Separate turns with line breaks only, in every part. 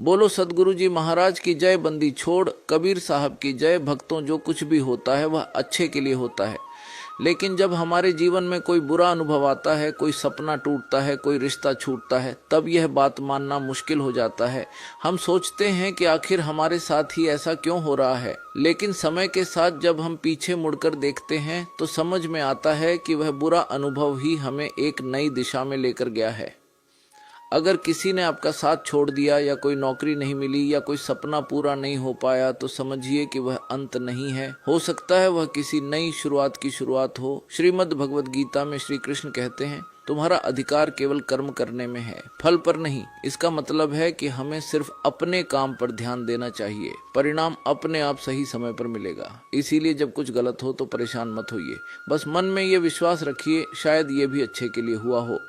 बोलो सदगुरु जी महाराज की जय, बंदी छोड़ कबीर साहब की जय। भक्तों, जो कुछ भी होता है वह अच्छे के लिए होता है, लेकिन जब हमारे जीवन में कोई बुरा अनुभव आता है, कोई सपना टूटता है, कोई रिश्ता छूटता है, तब यह बात मानना मुश्किल हो जाता है। हम सोचते हैं कि आखिर हमारे साथ ही ऐसा क्यों हो रहा है, लेकिन समय के साथ जब हम पीछे मुड़कर देखते हैं तो समझ में आता है कि वह बुरा अनुभव ही हमें एक नई दिशा में लेकर गया है। अगर किसी ने आपका साथ छोड़ दिया, या कोई नौकरी नहीं मिली, या कोई सपना पूरा नहीं हो पाया, तो समझिए कि वह अंत नहीं है। हो सकता है वह किसी नई शुरुआत की शुरुआत हो। श्रीमद् भगवद गीता में श्री कृष्ण कहते हैं, तुम्हारा अधिकार केवल कर्म करने में है, फल पर नहीं। इसका मतलब है कि हमें सिर्फ अपने काम पर ध्यान देना चाहिए, परिणाम अपने आप सही समय पर मिलेगा। इसीलिए जब कुछ गलत हो तो परेशान मत होइए, बस मन में ये विश्वास रखिए, शायद ये भी अच्छे के लिए हुआ हो।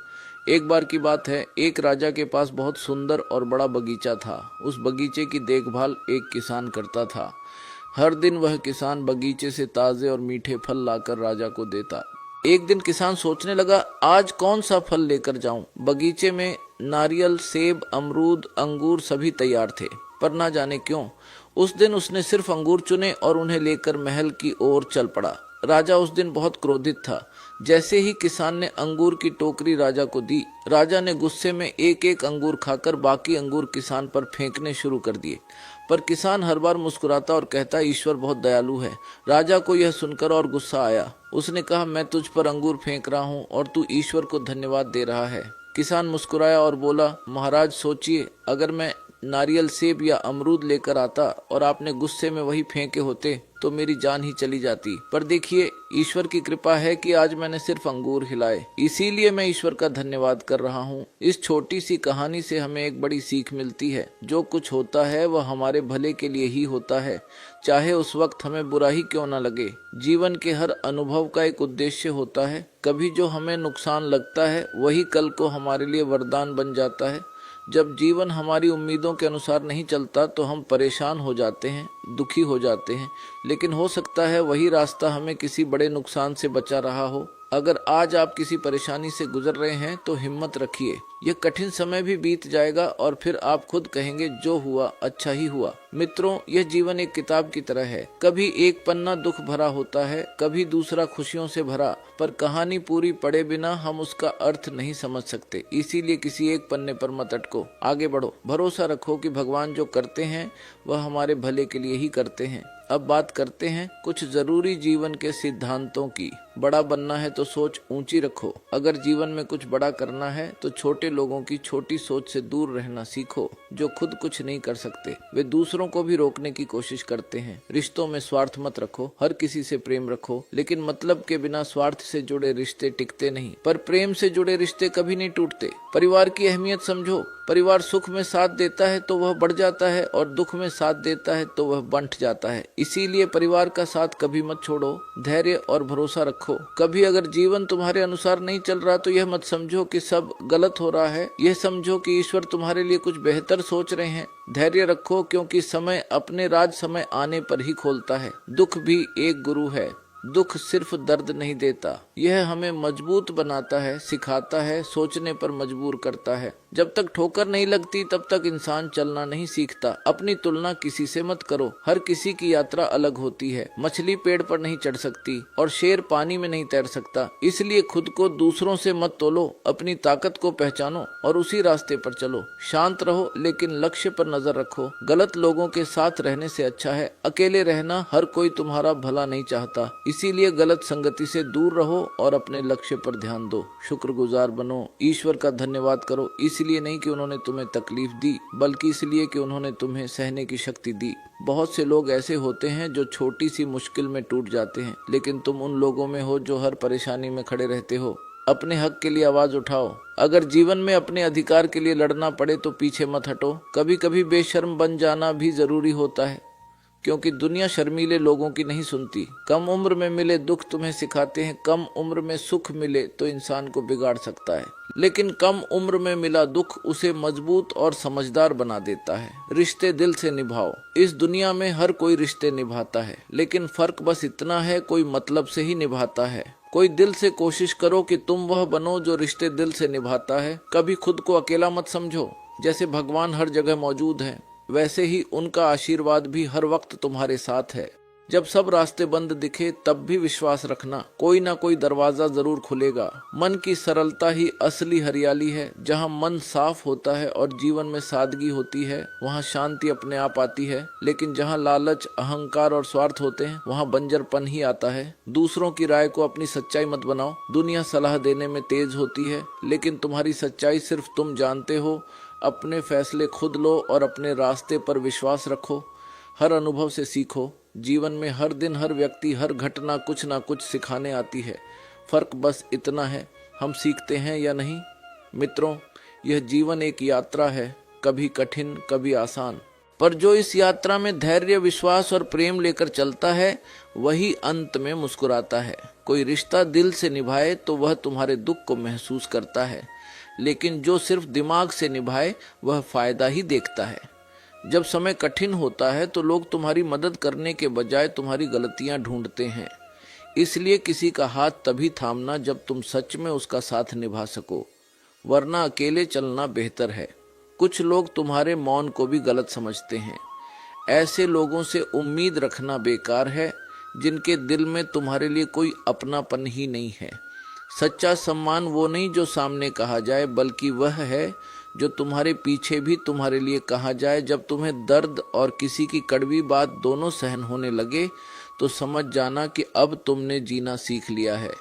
एक बार की बात है, एक राजा के पास बहुत सुंदर और बड़ा बगीचा था। उस बगीचे की देखभाल एक किसान करता था। हर दिन वह किसान बगीचे से ताजे और मीठे फल लाकर राजा को देता। एक दिन किसान सोचने लगा, आज कौन सा फल लेकर जाऊं। बगीचे में नारियल, सेब, अमरूद, अंगूर सभी तैयार थे, पर ना जाने क्यों उस दिन उसने सिर्फ अंगूर चुने और उन्हें लेकर महल की ओर चल पड़ा। राजा उस दिन बहुत क्रोधित था। जैसे ही किसान ने अंगूर की टोकरी राजा को दी, राजा ने गुस्से में एक एक अंगूर खाकर बाकी अंगूर किसान पर फेंकने शुरू कर दिए। पर किसान हर बार मुस्कुराता और कहता, ईश्वर बहुत दयालु है। राजा को यह सुनकर और गुस्सा आया। उसने कहा, मैं तुझ पर अंगूर फेंक रहा हूँ और तू ईश्वर को धन्यवाद दे रहा है। किसान मुस्कुराया और बोला, महाराज सोचिए, अगर मैं नारियल, सेब या अमरूद लेकर आता और आपने गुस्से में वही फेंके होते तो मेरी जान ही चली जाती। पर देखिए, ईश्वर की कृपा है कि आज मैंने सिर्फ अंगूर खिलाए, इसीलिए मैं ईश्वर का धन्यवाद कर रहा हूँ। इस छोटी सी कहानी से हमें एक बड़ी सीख मिलती है, जो कुछ होता है वह हमारे भले के लिए ही होता है, चाहे उस वक्त हमें बुरा ही क्यों न लगे। जीवन के हर अनुभव का एक उद्देश्य होता है। कभी जो हमें नुकसान लगता है वही कल को हमारे लिए वरदान बन जाता है। जब जीवन हमारी उम्मीदों के अनुसार नहीं चलता तो हम परेशान हो जाते हैं, दुखी हो जाते हैं, लेकिन हो सकता है वही रास्ता हमें किसी बड़े नुकसान से बचा रहा हो। अगर आज आप किसी परेशानी से गुजर रहे हैं तो हिम्मत रखिए, यह कठिन समय भी बीत जाएगा और फिर आप खुद कहेंगे, जो हुआ अच्छा ही हुआ। मित्रों, यह जीवन एक किताब की तरह है। कभी एक पन्ना दुख भरा होता है, कभी दूसरा खुशियों से भरा, पर कहानी पूरी पढ़े बिना हम उसका अर्थ नहीं समझ सकते। इसीलिए किसी एक पन्ने पर मत अटको, आगे बढ़ो। भरोसा रखो कि भगवान जो करते हैं वह हमारे भले के लिए ही करते हैं। अब बात करते हैं कुछ जरूरी जीवन के सिद्धांतों की। बड़ा बनना है तो सोच ऊंची रखो। अगर जीवन में कुछ बड़ा करना है तो छोटे लोगों की छोटी सोच से दूर रहना सीखो। जो खुद कुछ नहीं कर सकते वे दूसरों को भी रोकने की कोशिश करते हैं। रिश्तों में स्वार्थ मत रखो, हर किसी से प्रेम रखो, लेकिन मतलब के बिना स्वार्थ से जुड़े रिश्ते टिकते नहीं, पर प्रेम से जुड़े रिश्ते कभी नहीं टूटते। परिवार की अहमियत समझो। परिवार सुख में साथ देता है तो वह बढ़ जाता है, और दुख में साथ देता है तो वह बंट जाता है। इसीलिए परिवार का साथ कभी मत छोड़ो, धैर्य और भरोसा रखो। कभी अगर जीवन तुम्हारे अनुसार नहीं चल रहा तो यह मत समझो कि सब गलत हो रहा है, यह समझो कि ईश्वर तुम्हारे लिए कुछ बेहतर सोच रहे हैं। धैर्य रखो, क्योंकि समय अपने राज समय आने पर ही खोलता है। दुख भी एक गुरु है। दुख सिर्फ दर्द नहीं देता, यह हमें मजबूत बनाता है, सिखाता है, सोचने पर मजबूर करता है। जब तक ठोकर नहीं लगती तब तक इंसान चलना नहीं सीखता। अपनी तुलना किसी से मत करो, हर किसी की यात्रा अलग होती है। मछली पेड़ पर नहीं चढ़ सकती और शेर पानी में नहीं तैर सकता। इसलिए खुद को दूसरों से मत तोलो, अपनी ताकत को पहचानो और उसी रास्ते पर चलो। शांत रहो, लेकिन लक्ष्य पर नजर रखो। गलत लोगों के साथ रहने से अच्छा है अकेले रहना। हर कोई तुम्हारा भला नहीं चाहता, इसीलिए गलत संगति से दूर रहो और अपने लक्ष्य पर ध्यान दो। शुक्रगुजार बनो, ईश्वर का धन्यवाद करो, इसलिए नहीं कि उन्होंने तुम्हें तकलीफ दी, बल्कि इसलिए कि उन्होंने तुम्हें सहने की शक्ति दी। बहुत से लोग ऐसे होते हैं जो छोटी सी मुश्किल में टूट जाते हैं, लेकिन तुम उन लोगों में हो जो हर परेशानी में खड़े रहते हो। अपने हक के लिए आवाज उठाओ। अगर जीवन में अपने अधिकार के लिए लड़ना पड़े तो पीछे मत हटो। कभी कभी बेशर्म बन जाना भी जरूरी होता है, क्योंकि दुनिया शर्मीले लोगों की नहीं सुनती। कम उम्र में मिले दुख तुम्हें सिखाते हैं, कम उम्र में सुख मिले तो इंसान को बिगाड़ सकता है, लेकिन कम उम्र में मिला दुख उसे मजबूत और समझदार बना देता है। रिश्ते दिल से निभाओ। इस दुनिया में हर कोई रिश्ते निभाता है, लेकिन फर्क बस इतना है, कोई मतलब से ही निभाता है। कोई दिल से कोशिश करो कि तुम वह बनो जो रिश्ते दिल से निभाता है। कभी खुद को अकेला मत समझो। जैसे भगवान हर जगह मौजूद हैं, वैसे ही उनका आशीर्वाद भी हर वक्त तुम्हारे साथ है। जब सब रास्ते बंद दिखे तब भी विश्वास रखना, कोई ना कोई दरवाजा जरूर खुलेगा। मन की सरलता ही असली हरियाली है। जहाँ मन साफ होता है और जीवन में सादगी होती है, वहाँ शांति अपने आप आती है। लेकिन जहाँ लालच, अहंकार और स्वार्थ होते हैं, वहाँ बंजरपन ही आता है। दूसरों की राय को अपनी सच्चाई मत बनाओ। दुनिया सलाह देने में तेज होती है, लेकिन तुम्हारी सच्चाई सिर्फ तुम जानते हो। अपने फैसले खुद लो और अपने रास्ते पर विश्वास रखो। हर अनुभव से सीखो। जीवन में हर दिन, हर व्यक्ति, हर घटना कुछ ना कुछ सिखाने आती है। फर्क बस इतना है, हम सीखते हैं या नहीं। मित्रों, यह जीवन एक यात्रा है, कभी कठिन, कभी आसान, पर जो इस यात्रा में धैर्य, विश्वास और प्रेम लेकर चलता है, वही अंत में मुस्कुराता है। कोई रिश्ता दिल से निभाए तो वह तुम्हारे दुख को महसूस करता है, लेकिन जो सिर्फ दिमाग से निभाए वह फायदा ही देखता है। जब समय कठिन होता है तो लोग तुम्हारी मदद करने के बजाय तुम्हारी गलतियां ढूंढते हैं। इसलिए किसी का हाथ तभी थामना जब तुम सच में उसका साथ निभा सको, वरना अकेले चलना बेहतर है। कुछ लोग तुम्हारे मौन को भी गलत समझते हैं। ऐसे लोगों से उम्मीद रखना बेकार है, जिनके दिल में तुम्हारे लिए कोई अपनापन ही नहीं है। सच्चा सम्मान वो नहीं जो सामने कहा जाए, बल्कि वह है जो तुम्हारे पीछे भी तुम्हारे लिए कहा जाए। जब तुम्हें दर्द और किसी की कड़वी बात दोनों सहन होने लगे तो समझ जाना कि अब तुमने जीना सीख लिया है।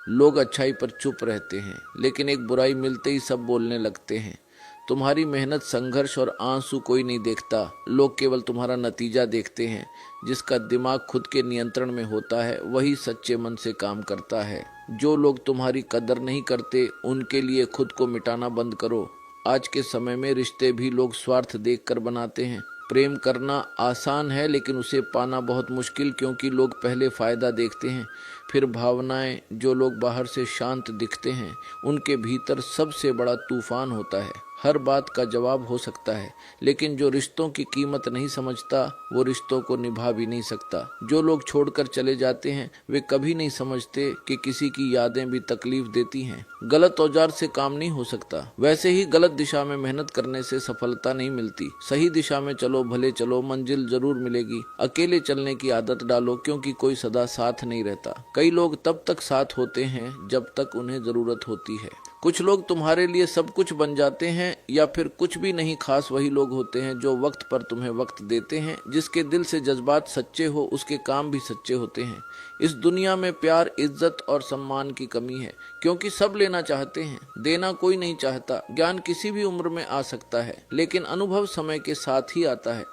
लोग अच्छाई पर चुप रहते हैं, लेकिन एक बुराई मिलते ही सब बोलने लगते हैं। तुम्हारी मेहनत, संघर्ष और आंसू कोई नहीं देखता। लोग केवल तुम्हारा नतीजा देखते हैं। जिसका दिमाग खुद के नियंत्रण में होता है, वही सच्चे मन से काम करता है। जो लोग तुम्हारी कदर नहीं करते, उनके लिए खुद को मिटाना बंद करो। आज के समय में रिश्ते भी लोग स्वार्थ देखकर बनाते हैं। प्रेम करना आसान है, लेकिन उसे पाना बहुत मुश्किल, क्योंकि लोग पहले फायदा देखते हैं, फिर भावनाएं। जो लोग बाहर से शांत दिखते हैं, उनके भीतर सबसे बड़ा तूफान होता है। हर बात का जवाब हो सकता है, लेकिन जो रिश्तों की कीमत नहीं समझता, वो रिश्तों को निभा भी नहीं सकता। जो लोग छोड़कर चले जाते हैं, वे कभी नहीं समझते कि किसी की यादें भी तकलीफ देती हैं। गलत औजार से काम नहीं हो सकता। वैसे ही गलत दिशा में मेहनत करने से सफलता नहीं मिलती। सही दिशा में चलो, भले चलो, मंजिल जरूर मिलेगी। अकेले चलने की आदत डालो, क्योंकि कोई सदा साथ नहीं रहता। कई लोग तब तक साथ होते हैं जब तक उन्हें जरूरत होती है। कुछ लोग तुम्हारे लिए सब कुछ बन जाते हैं, या फिर कुछ भी नहीं। खास वही लोग होते हैं जो वक्त पर तुम्हें वक्त देते हैं। जिसके दिल से जज्बात सच्चे हो, उसके काम भी सच्चे होते हैं। इस दुनिया में प्यार, इज्जत और सम्मान की कमी है, क्योंकि सब लेना चाहते हैं, देना कोई नहीं चाहता। ज्ञान किसी भी उम्र में आ सकता है, लेकिन अनुभव समय के साथ ही आता है।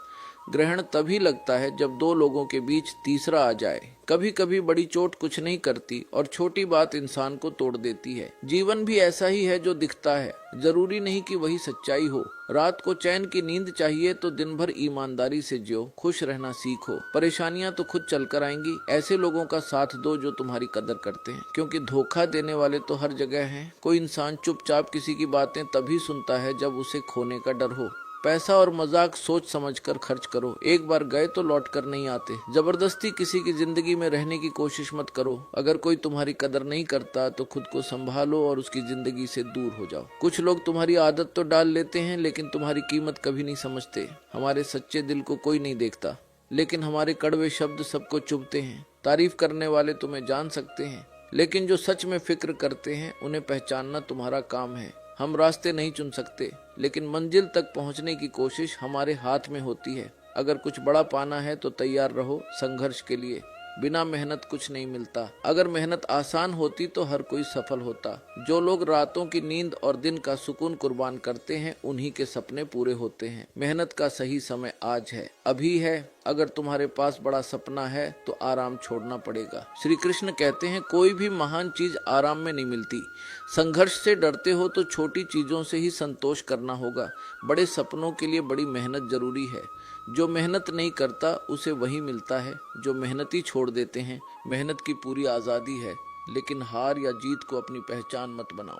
ग्रहण तभी लगता है जब दो लोगों के बीच तीसरा आ जाए। कभी कभी बड़ी चोट कुछ नहीं करती और छोटी बात इंसान को तोड़ देती है। जीवन भी ऐसा ही है जो दिखता है, जरूरी नहीं कि वही सच्चाई हो। रात को चैन की नींद चाहिए तो दिन भर ईमानदारी से जियो, खुश रहना सीखो। परेशानियां तो खुद चलकर आएंगी। ऐसे लोगों का साथ दो जो तुम्हारी कदर करते हैं, क्योंकि धोखा देने वाले तो हर जगह हैं। कोई इंसान चुपचाप किसी की बातें तभी सुनता है जब उसे खोने का डर हो। पैसा और मजाक सोच समझकर खर्च करो। एक बार गए तो लौट कर नहीं आते। जबरदस्ती किसी की जिंदगी में रहने की कोशिश मत करो। अगर कोई तुम्हारी कदर नहीं करता तो खुद को संभालो और उसकी जिंदगी से दूर हो जाओ। कुछ लोग तुम्हारी आदत तो डाल लेते हैं, लेकिन तुम्हारी कीमत कभी नहीं समझते। हमारे सच्चे दिल को कोई नहीं देखता, लेकिन हमारे कड़वे शब्द सबको चुभते हैं। तारीफ करने वाले तुम्हें जान सकते हैं, लेकिन जो सच में फिक्र करते हैं, उन्हें पहचानना तुम्हारा काम है। हम रास्ते नहीं चुन सकते, लेकिन मंजिल तक पहुंचने की कोशिश हमारे हाथ में होती है। अगर कुछ बड़ा पाना है तो तैयार रहो संघर्ष के लिए। बिना मेहनत कुछ नहीं मिलता। अगर मेहनत आसान होती तो हर कोई सफल होता। जो लोग रातों की नींद और दिन का सुकून कुर्बान करते हैं, उन्हीं के सपने पूरे होते हैं। मेहनत का सही समय आज है, अभी है। अगर तुम्हारे पास बड़ा सपना है तो आराम छोड़ना पड़ेगा। श्री कृष्ण कहते हैं, कोई भी महान चीज आराम में नहीं मिलती। संघर्ष से डरते हो तो छोटी चीजों से ही संतोष करना होगा। बड़े सपनों के लिए बड़ी मेहनत जरूरी है। जो मेहनत नहीं करता उसे वही मिलता है जो मेहनती छोड़ देते हैं। मेहनत की पूरी आजादी है, लेकिन हार या जीत को अपनी पहचान मत बनाओ।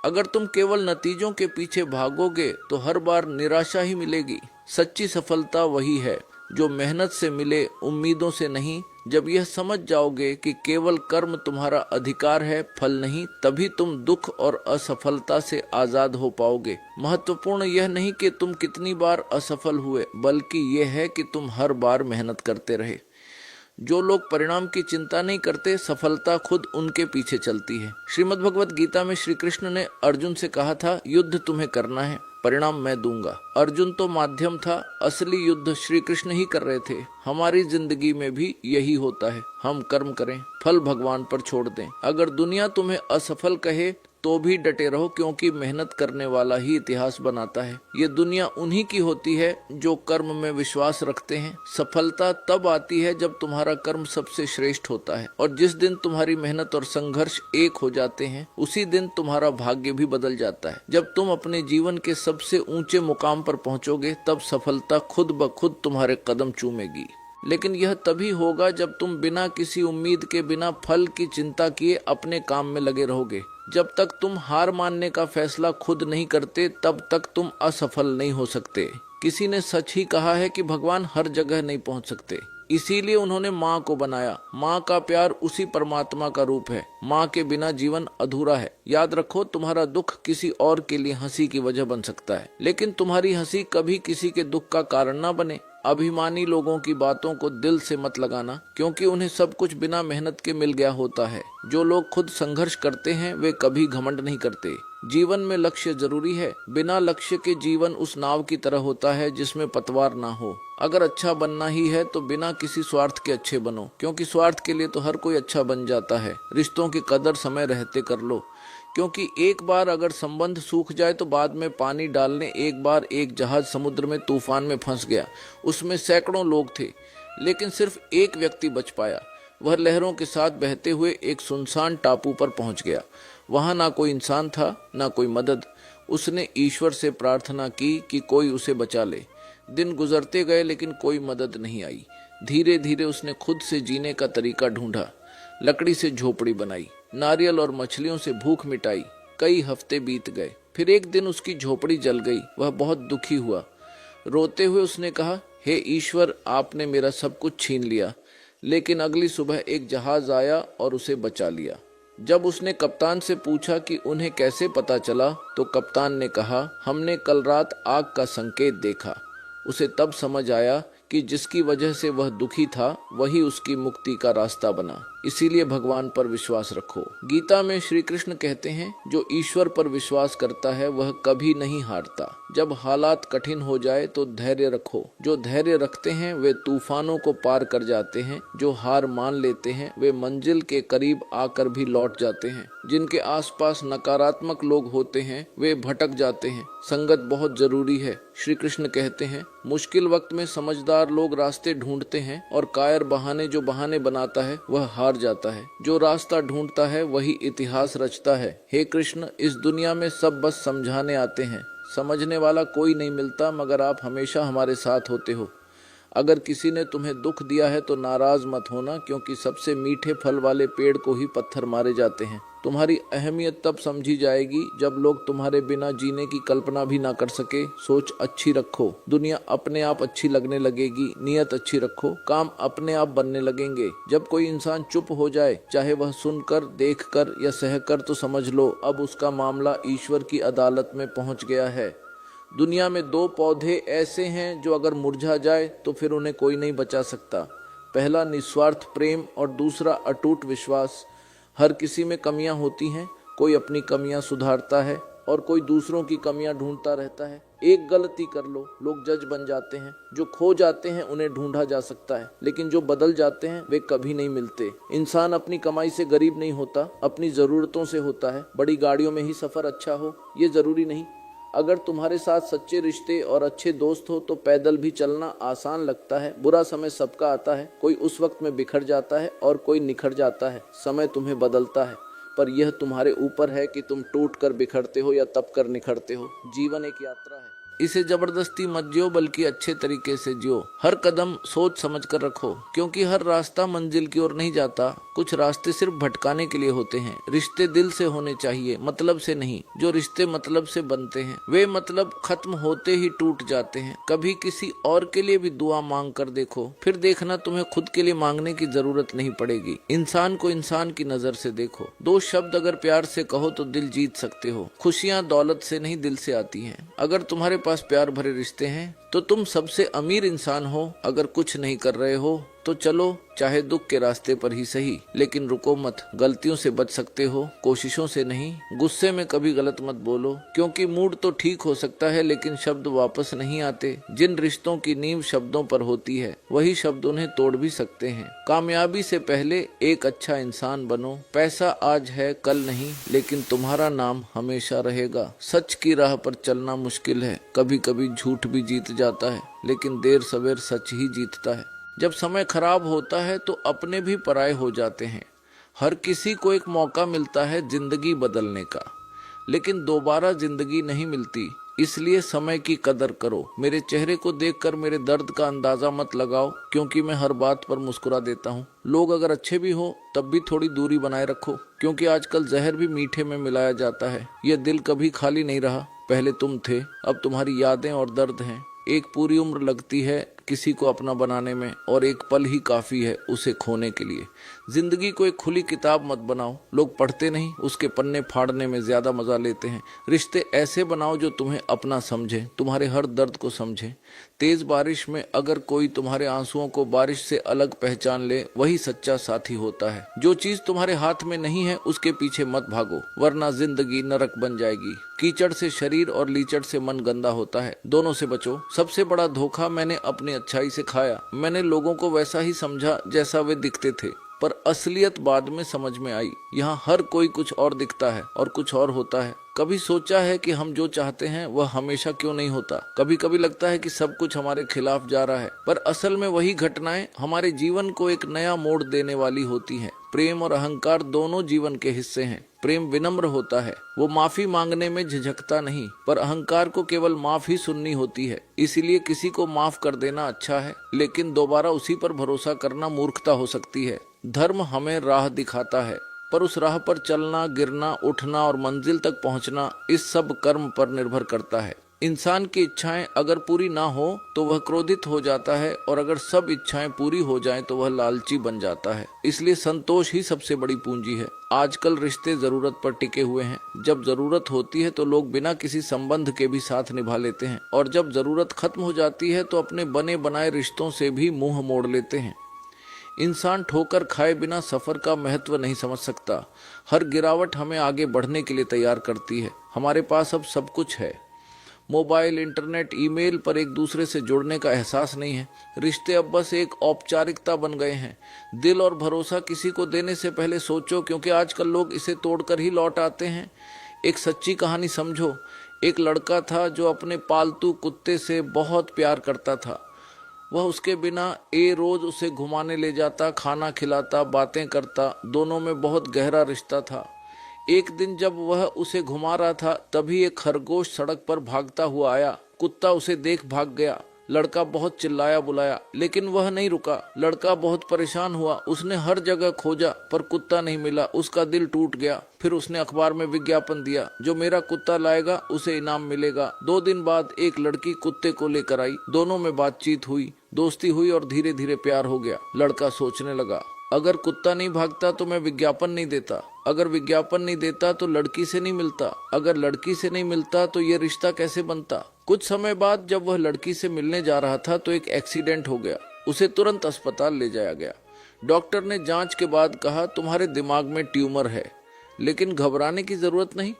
अगर तुम केवल नतीजों के पीछे भागोगे तो हर बार निराशा ही मिलेगी। सच्ची सफलता वही है जो मेहनत से मिले, उम्मीदों से नहीं। जब यह समझ जाओगे कि केवल कर्म तुम्हारा अधिकार है, फल नहीं, तभी तुम दुख और असफलता से आजाद हो पाओगे। महत्वपूर्ण यह नहीं कि तुम कितनी बार असफल हुए, बल्कि यह है कि तुम हर बार मेहनत करते रहे। जो लोग परिणाम की चिंता नहीं करते, सफलता खुद उनके पीछे चलती है। श्रीमद् भगवत गीता में श्री कृष्ण ने अर्जुन से कहा था, युद्ध तुम्हें करना है, परिणाम मैं दूंगा। अर्जुन तो माध्यम था, असली युद्ध श्री कृष्ण ही कर रहे थे। हमारी जिंदगी में भी यही होता है। हम कर्म करें, फल भगवान पर छोड़ दें। अगर दुनिया तुम्हें असफल कहे तो भी डटे रहो, क्योंकि मेहनत करने वाला ही इतिहास बनाता है। ये दुनिया उन्हीं की होती है जो कर्म में विश्वास रखते हैं। सफलता तब आती है जब तुम्हारा कर्म सबसे श्रेष्ठ होता है, और जिस दिन तुम्हारी मेहनत और संघर्ष एक हो जाते हैं, उसी दिन तुम्हारा भाग्य भी बदल जाता है। जब तुम अपने जीवन के सबसे ऊंचे मुकाम पर पहुंचोगे, तब सफलता खुद ब खुद तुम्हारे कदम चूमेगी। लेकिन यह तभी होगा जब तुम बिना किसी उम्मीद के, बिना फल की चिंता किए अपने काम में लगे रहोगे। जब तक तुम हार मानने का फैसला खुद नहीं करते, तब तक तुम असफल नहीं हो सकते। किसी ने सच ही कहा है कि भगवान हर जगह नहीं पहुंच सकते, इसीलिए उन्होंने माँ को बनाया। माँ का प्यार उसी परमात्मा का रूप है। माँ के बिना जीवन अधूरा है। याद रखो, तुम्हारा दुख किसी और के लिए हंसी की वजह बन सकता है, लेकिन तुम्हारी हंसी कभी किसी के दुख का कारण ना बने। अभिमानी लोगों की बातों को दिल से मत लगाना, क्योंकि उन्हें सब कुछ बिना मेहनत के मिल गया होता है। जो लोग खुद संघर्ष करते हैं, वे कभी घमंड नहीं करते। जीवन में लक्ष्य जरूरी है। बिना लक्ष्य के जीवन उस नाव की तरह होता है जिसमें पतवार ना हो। अगर अच्छा बनना ही है तो बिना किसी स्वार्थ के अच्छे बनो, क्योंकि स्वार्थ के लिए तो हर कोई अच्छा बन जाता है। रिश्तों की कदर समय रहते कर लो, क्योंकि एक बार अगर संबंध सूख जाए तो बाद में पानी डालने एक बार एक जहाज समुद्र में तूफान में फंस गया। उसमें सैकड़ों लोग थे, लेकिन सिर्फ एक व्यक्ति बच पाया। वह लहरों के साथ बहते हुए एक सुनसान टापू पर पहुंच गया। वहां ना कोई इंसान था, ना कोई मदद। उसने ईश्वर से प्रार्थना की कि कोई उसे बचा ले। दिन गुजरते गए, लेकिन कोई मदद नहीं आई। धीरे धीरे उसने खुद से जीने का तरीका ढूंढा। लकड़ी से झोपड़ी बनाई, नारियल और मछलियों से भूख मिटाई। कई हफ्ते बीत गए, फिर एक दिन उसकी झोपड़ी जल गई। वह बहुत दुखी हुआ। रोते हुए उसने कहा, हे ईश्वर, आपने मेरा सब कुछ छीन लिया। लेकिन अगली सुबह एक जहाज आया और उसे बचा लिया। जब उसने कप्तान से पूछा कि उन्हें कैसे पता चला, तो कप्तान ने कहा, हमने कल रात आग का संकेत देखा। उसे तब समझ आया कि जिसकी वजह से वह दुखी था, वही उसकी मुक्ति का रास्ता बना। इसीलिए भगवान पर विश्वास रखो। गीता में श्री कृष्ण कहते हैं, जो ईश्वर पर विश्वास करता है वह कभी नहीं हारता। जब हालात कठिन हो जाए तो धैर्य रखो। जो धैर्य रखते हैं वे तूफानों को पार कर जाते हैं। जो हार मान लेते हैं वे मंजिल के करीब आकर भी लौट जाते हैं। जिनके आसपास नकारात्मक लोग होते हैं वे भटक जाते हैं। संगत बहुत जरूरी है। श्री कृष्ण कहते हैं, मुश्किल वक्त में समझदार लोग रास्ते ढूंढते हैं, और कायर बहाने जो बहाने बनाता है वह हार जाता है। जो रास्ता ढूंढता है वही इतिहास रचता है। हे कृष्ण, इस दुनिया में सब बस समझाने आते हैं। समझने वाला कोई नहीं मिलता, मगर आप हमेशा हमारे साथ होते हो। अगर किसी ने तुम्हें दुख दिया है तो नाराज मत होना, क्योंकि सबसे मीठे फल वाले पेड़ को ही पत्थर मारे जाते हैं। तुम्हारी अहमियत तब समझी जाएगी जब लोग तुम्हारे बिना जीने की कल्पना भी ना कर सके। सोच अच्छी रखो, दुनिया अपने आप अच्छी लगने लगेगी। नियत अच्छी रखो, काम अपने आप बनने लगेंगे। जब कोई इंसान चुप हो जाए, चाहे वह सुनकर, देखकर या सहकर, तो समझ लो अब उसका मामला ईश्वर की अदालत में पहुंच गया है। दुनिया में दो पौधे ऐसे हैं जो अगर मुरझा जाए तो फिर उन्हें कोई नहीं बचा सकता। पहला निस्वार्थ प्रेम और दूसरा अटूट विश्वास। हर किसी में कमियां होती हैं। कोई अपनी कमियां सुधारता है और कोई दूसरों की कमियां ढूंढता रहता है। एक गलती कर लो, लोग जज बन जाते हैं। जो खो जाते हैं उन्हें ढूंढा जा सकता है, लेकिन जो बदल जाते हैं वे कभी नहीं मिलते। इंसान अपनी कमाई से गरीब नहीं होता, अपनी जरूरतों से होता है। बड़ी गाड़ियों में ही सफर अच्छा हो ये जरूरी नहीं। अगर तुम्हारे साथ सच्चे रिश्ते और अच्छे दोस्त हो तो पैदल भी चलना आसान लगता है। बुरा समय सबका आता है। कोई उस वक्त में बिखर जाता है और कोई निखर जाता है। समय तुम्हें बदलता है, पर यह तुम्हारे ऊपर है कि तुम टूट कर बिखरते हो या तप कर निखरते हो। जीवन एक यात्रा है। इसे जबरदस्ती मत जियो, बल्कि अच्छे तरीके से जियो। हर कदम सोच समझ कर रखो, क्योंकि हर रास्ता मंजिल की ओर नहीं जाता। कुछ रास्ते सिर्फ भटकाने के लिए होते हैं। रिश्ते दिल से होने चाहिए, मतलब से नहीं। जो रिश्ते मतलब से बनते हैं वे मतलब खत्म होते ही टूट जाते हैं। कभी किसी और के लिए भी दुआ मांग कर देखो, फिर देखना तुम्हें खुद के लिए मांगने की जरूरत नहीं पड़ेगी। इंसान को इंसान की नजर से देखो। दो शब्द अगर प्यार से कहो तो दिल जीत सकते हो। खुशियां दौलत से नहीं, दिल से आती हैं। अगर तुम्हारे पास प्यार भरे रिश्ते हैं तो तुम सबसे अमीर इंसान हो। अगर कुछ नहीं कर रहे हो तो चलो, चाहे दुख के रास्ते पर ही सही, लेकिन रुको मत। गलतियों से बच सकते हो, कोशिशों से नहीं। गुस्से में कभी गलत मत बोलो, क्योंकि मूड तो ठीक हो सकता है लेकिन शब्द वापस नहीं आते। जिन रिश्तों की नींव शब्दों पर होती है वही शब्द उन्हें तोड़ भी सकते हैं। कामयाबी से पहले एक अच्छा इंसान बनो। पैसा आज है कल नहीं, लेकिन तुम्हारा नाम हमेशा रहेगा। सच की राह पर चलना मुश्किल है, कभी कभी झूठ भी जीत जाता है, लेकिन देर सवेर सच ही जीतता है। जब समय खराब होता है तो अपने भी पराये हो जाते हैं। हर किसी को एक मौका मिलता है जिंदगी बदलने का, लेकिन दोबारा जिंदगी नहीं मिलती। इसलिए समय की कदर करो। मेरे चेहरे को देखकर मेरे दर्द का अंदाजा मत लगाओ, क्योंकि मैं हर बात पर मुस्कुरा देता हूँ। लोग अगर अच्छे भी हो तब भी थोड़ी दूरी बनाए रखो, क्योंकि आजकल जहर भी मीठे में मिलाया जाता है। यह दिल कभी खाली नहीं रहा। पहले तुम थे, अब तुम्हारी यादें और दर्द हैं। एक पूरी उम्र लगती है किसी को अपना बनाने में, और एक पल ही काफी है उसे खोने के लिए। जिंदगी को एक खुली किताब मत बनाओ। लोग पढ़ते नहीं, उसके पन्ने फाड़ने में ज्यादा मजा लेते हैं। रिश्ते ऐसे बनाओ जो तुम्हें अपना समझे, तुम्हारे हर दर्द को समझे। तेज बारिश में अगर कोई तुम्हारे आंसुओं को बारिश से अलग पहचान ले, वही सच्चा साथी होता है। जो चीज तुम्हारे हाथ में नहीं है उसके पीछे मत भागो, वरना जिंदगी नरक बन जाएगी। कीचड़ से शरीर और लीचड़ से मन गंदा होता है, दोनों से बचो। सबसे बड़ा धोखा मैंने अपनी अच्छाई से खाया। मैंने लोगों को वैसा ही समझा जैसा वे दिखते थे, पर असलियत बाद में समझ में आई। यहाँ हर कोई कुछ और दिखता है और कुछ और होता है। कभी सोचा है कि हम जो चाहते हैं वह हमेशा क्यों नहीं होता? कभी कभी लगता है कि सब कुछ हमारे खिलाफ जा रहा है, पर असल में वही घटनाएं हमारे जीवन को एक नया मोड़ देने वाली होती हैं। प्रेम और अहंकार दोनों जीवन के हिस्से हैं। प्रेम विनम्र होता है, वो माफी मांगने में झिझकता नहीं, पर अहंकार को केवल माफ ही सुननी होती है। इसीलिए किसी को माफ कर देना अच्छा है, लेकिन दोबारा उसी पर भरोसा करना मूर्खता हो सकती है। धर्म हमें राह दिखाता है, पर उस राह पर चलना, गिरना, उठना और मंजिल तक पहुंचना इस सब कर्म पर निर्भर करता है। इंसान की इच्छाएं अगर पूरी ना हो तो वह क्रोधित हो जाता है, और अगर सब इच्छाएं पूरी हो जाएं तो वह लालची बन जाता है। इसलिए संतोष ही सबसे बड़ी पूंजी है। आजकल रिश्ते जरूरत पर टिके हुए हैं। जब जरूरत होती है तो लोग बिना किसी संबंध के भी साथ निभा लेते हैं, और जब जरूरत खत्म हो जाती है तो अपने बने बनाए रिश्तों से भी मुंह मोड़ लेते हैं। इंसान ठोकर खाए बिना सफर का महत्व नहीं समझ सकता। हर गिरावट हमें आगे बढ़ने के लिए तैयार करती है। हमारे पास अब सब कुछ है, मोबाइल, इंटरनेट, ईमेल, पर एक दूसरे से जुड़ने का एहसास नहीं है। रिश्ते अब बस एक औपचारिकता बन गए हैं। दिल और भरोसा किसी को देने से पहले सोचो, क्योंकि आजकल लोग इसे तोड़कर ही लौट आते हैं। एक सच्ची कहानी समझो। एक लड़का था जो अपने पालतू कुत्ते से बहुत प्यार करता था। वह उसके बिना रोज उसे घुमाने ले जाता, खाना खिलाता, बातें करता। दोनों में बहुत गहरा रिश्ता था। एक दिन जब वह उसे घुमा रहा था, तभी एक खरगोश सड़क पर भागता हुआ आया। कुत्ता उसे देख भाग गया। लड़का बहुत चिल्लाया बुलाया, लेकिन वह नहीं रुका। लड़का बहुत परेशान हुआ। उसने हर जगह खोजा, पर कुत्ता नहीं मिला। उसका दिल टूट गया। फिर उसने अखबार में विज्ञापन दिया, जो मेरा कुत्ता लाएगा उसे इनाम मिलेगा। 2 दिन बाद एक लड़की कुत्ते को लेकर आई। दोनों में बातचीत हुई, दोस्ती हुई और धीरे धीरे प्यार हो गया। लड़का सोचने लगा, अगर कुत्ता नहीं भागता तो मैं विज्ञापन नहीं देता, अगर विज्ञापन नहीं देता तो लड़की से नहीं मिलता, अगर लड़की से नहीं मिलता तो ये रिश्ता कैसे बनता। कुछ समय बाद जब वह लड़की से मिलने जा रहा था तो एक एक्सीडेंट हो गया। उसे तुरंत अस्पताल ले जाया गया। डॉक्टर ने जांच के बाद कहा, तुम्हारे दिमाग में ट्यूमर है, लेकिन घबराने की जरूरत नहीं।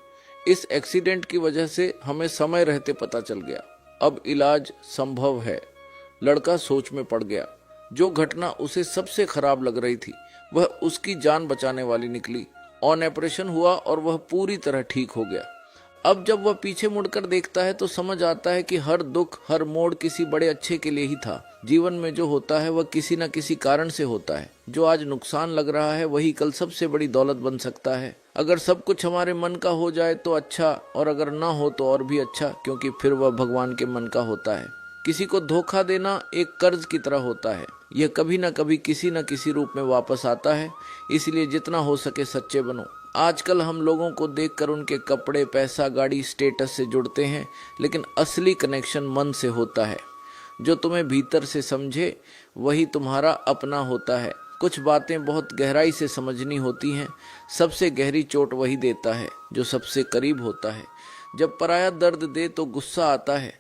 इस एक्सीडेंट की वजह से हमें समय रहते पता चल गया। अब इलाज संभव है। लड़का सोच में पड़ गया। जो घटना उसे सबसे खराब लग रही थी वह उसकी जान बचाने वाली निकली। ऑन ऑपरेशन हुआ और वह पूरी तरह ठीक हो गया। अब जब वह पीछे मुड़कर देखता है तो समझ आता है कि हर दुख, हर मोड़ किसी बड़े अच्छे के लिए ही था। जीवन में जो होता है वह किसी न किसी कारण से होता है। जो आज नुकसान लग रहा है वही कल सबसे बड़ी दौलत बन सकता है। अगर सब कुछ हमारे मन का हो जाए तो अच्छा, और अगर ना हो तो और भी अच्छा, क्योंकि फिर वह भगवान के मन का होता है। किसी को धोखा देना एक कर्ज की तरह होता है। यह कभी न कभी किसी न किसी रूप में वापस आता है। इसलिए जितना हो सके सच्चे बनो। आजकल हम लोगों को देखकर उनके कपड़े, पैसा, गाड़ी, स्टेटस से जुड़ते हैं, लेकिन असली कनेक्शन मन से होता है। जो तुम्हें भीतर से समझे वही तुम्हारा अपना होता है। कुछ बातें बहुत गहराई से समझनी होती हैं। सबसे गहरी चोट वही देता है जो सबसे करीब होता है। जब पराया दर्द दे तो गुस्सा आता है,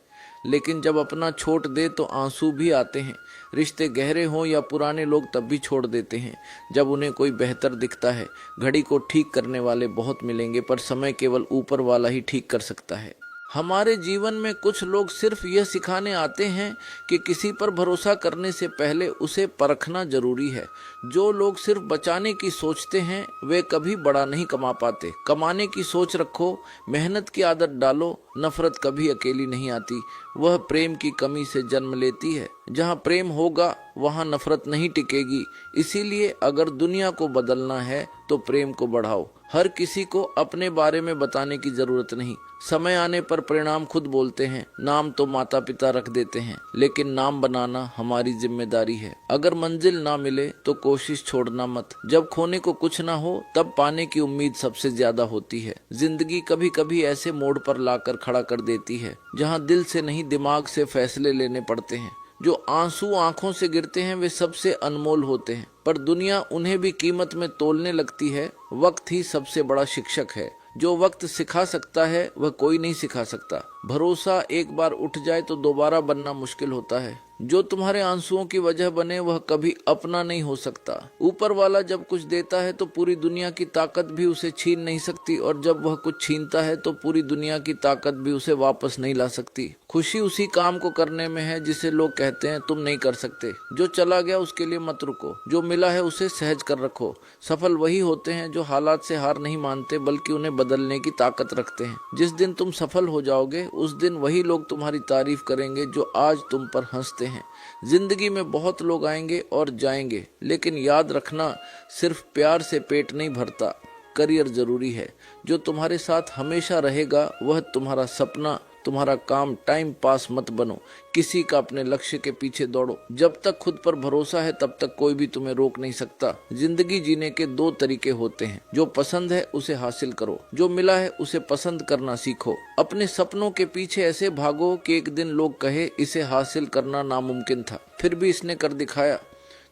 लेकिन जब अपना छोड़ दे तो आंसू भी आते हैं। रिश्ते गहरे हों या पुराने लोग तब भी छोड़ देते हैं जब उन्हें कोई बेहतर दिखता है। घड़ी को ठीक करने वाले बहुत मिलेंगे, पर समय केवल ऊपर वाला ही ठीक कर सकता है। हमारे जीवन में कुछ लोग सिर्फ यह सिखाने आते हैं कि किसी पर भरोसा करने से पहले उसे परखना जरूरी है। जो लोग सिर्फ बचाने की सोचते हैं वे कभी बड़ा नहीं कमा पाते। कमाने की सोच रखो, मेहनत की आदत डालो। नफरत कभी अकेली नहीं आती, वह प्रेम की कमी से जन्म लेती है। जहाँ प्रेम होगा वहाँ नफरत नहीं टिकेगी। इसीलिए अगर दुनिया को बदलना है तो प्रेम को बढ़ाओ। हर किसी को अपने बारे में बताने की जरूरत नहीं। समय आने पर परिणाम खुद बोलते हैं। नाम तो माता पिता रख देते हैं, लेकिन नाम बनाना हमारी जिम्मेदारी है। अगर मंजिल ना मिले तो कोशिश छोड़ना मत। जब खोने को कुछ ना हो तब पाने की उम्मीद सबसे ज्यादा होती है। जिंदगी कभी कभी ऐसे मोड़ पर लाकर खड़ा कर देती है जहाँ दिल से नहीं दिमाग से फैसले लेने पड़ते हैं। जो आंसू आंखों से गिरते हैं वे सबसे अनमोल होते हैं, पर दुनिया उन्हें भी कीमत में तोलने लगती है। वक्त ही सबसे बड़ा शिक्षक है। जो वक्त सिखा सकता है वह कोई नहीं सिखा सकता। भरोसा एक बार उठ जाए तो दोबारा बनना मुश्किल होता है। जो तुम्हारे आंसुओं की वजह बने वह कभी अपना नहीं हो सकता। ऊपर वाला जब कुछ देता है तो पूरी दुनिया की ताकत भी उसे छीन नहीं सकती, और जब वह कुछ छीनता है तो पूरी दुनिया की ताकत भी उसे वापस नहीं ला सकती। खुशी उसी काम को करने में है जिसे लोग कहते हैं तुम नहीं कर सकते। जो चला गया उसके लिए मत रुको, जो मिला है उसे सहज कर रखो। सफल वही होते हैं जो हालात से हार नहीं मानते बल्कि उन्हें बदलने की ताकत रखते हैं। जिस दिन तुम सफल हो जाओगे उस दिन वही लोग तुम्हारी तारीफ करेंगे जो आज तुम पर हंसते हैं। जिंदगी में बहुत लोग आएंगे और जाएंगे, लेकिन याद रखना सिर्फ प्यार से पेट नहीं भरता। करियर जरूरी है। जो तुम्हारे साथ हमेशा रहेगा वह तुम्हारा सपना, तुम्हारा काम। टाइम पास मत बनो, किसी का अपने लक्ष्य के पीछे दौड़ो। जब तक खुद पर भरोसा है तब तक कोई भी तुम्हें रोक नहीं सकता। जिंदगी जीने के दो तरीके होते हैं। जो पसंद है उसे हासिल करो, जो मिला है उसे पसंद करना सीखो। अपने सपनों के पीछे ऐसे भागो कि एक दिन लोग कहे इसे हासिल करना नामुमकिन था, फिर भी इसने कर दिखाया।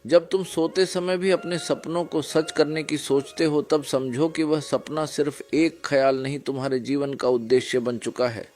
जब तुम सोते समय भी अपने सपनों को सच करने की सोचते हो तब समझो कि वह सपना सिर्फ एक ख्याल नहीं तुम्हारे जीवन का उद्देश्य बन चुका है।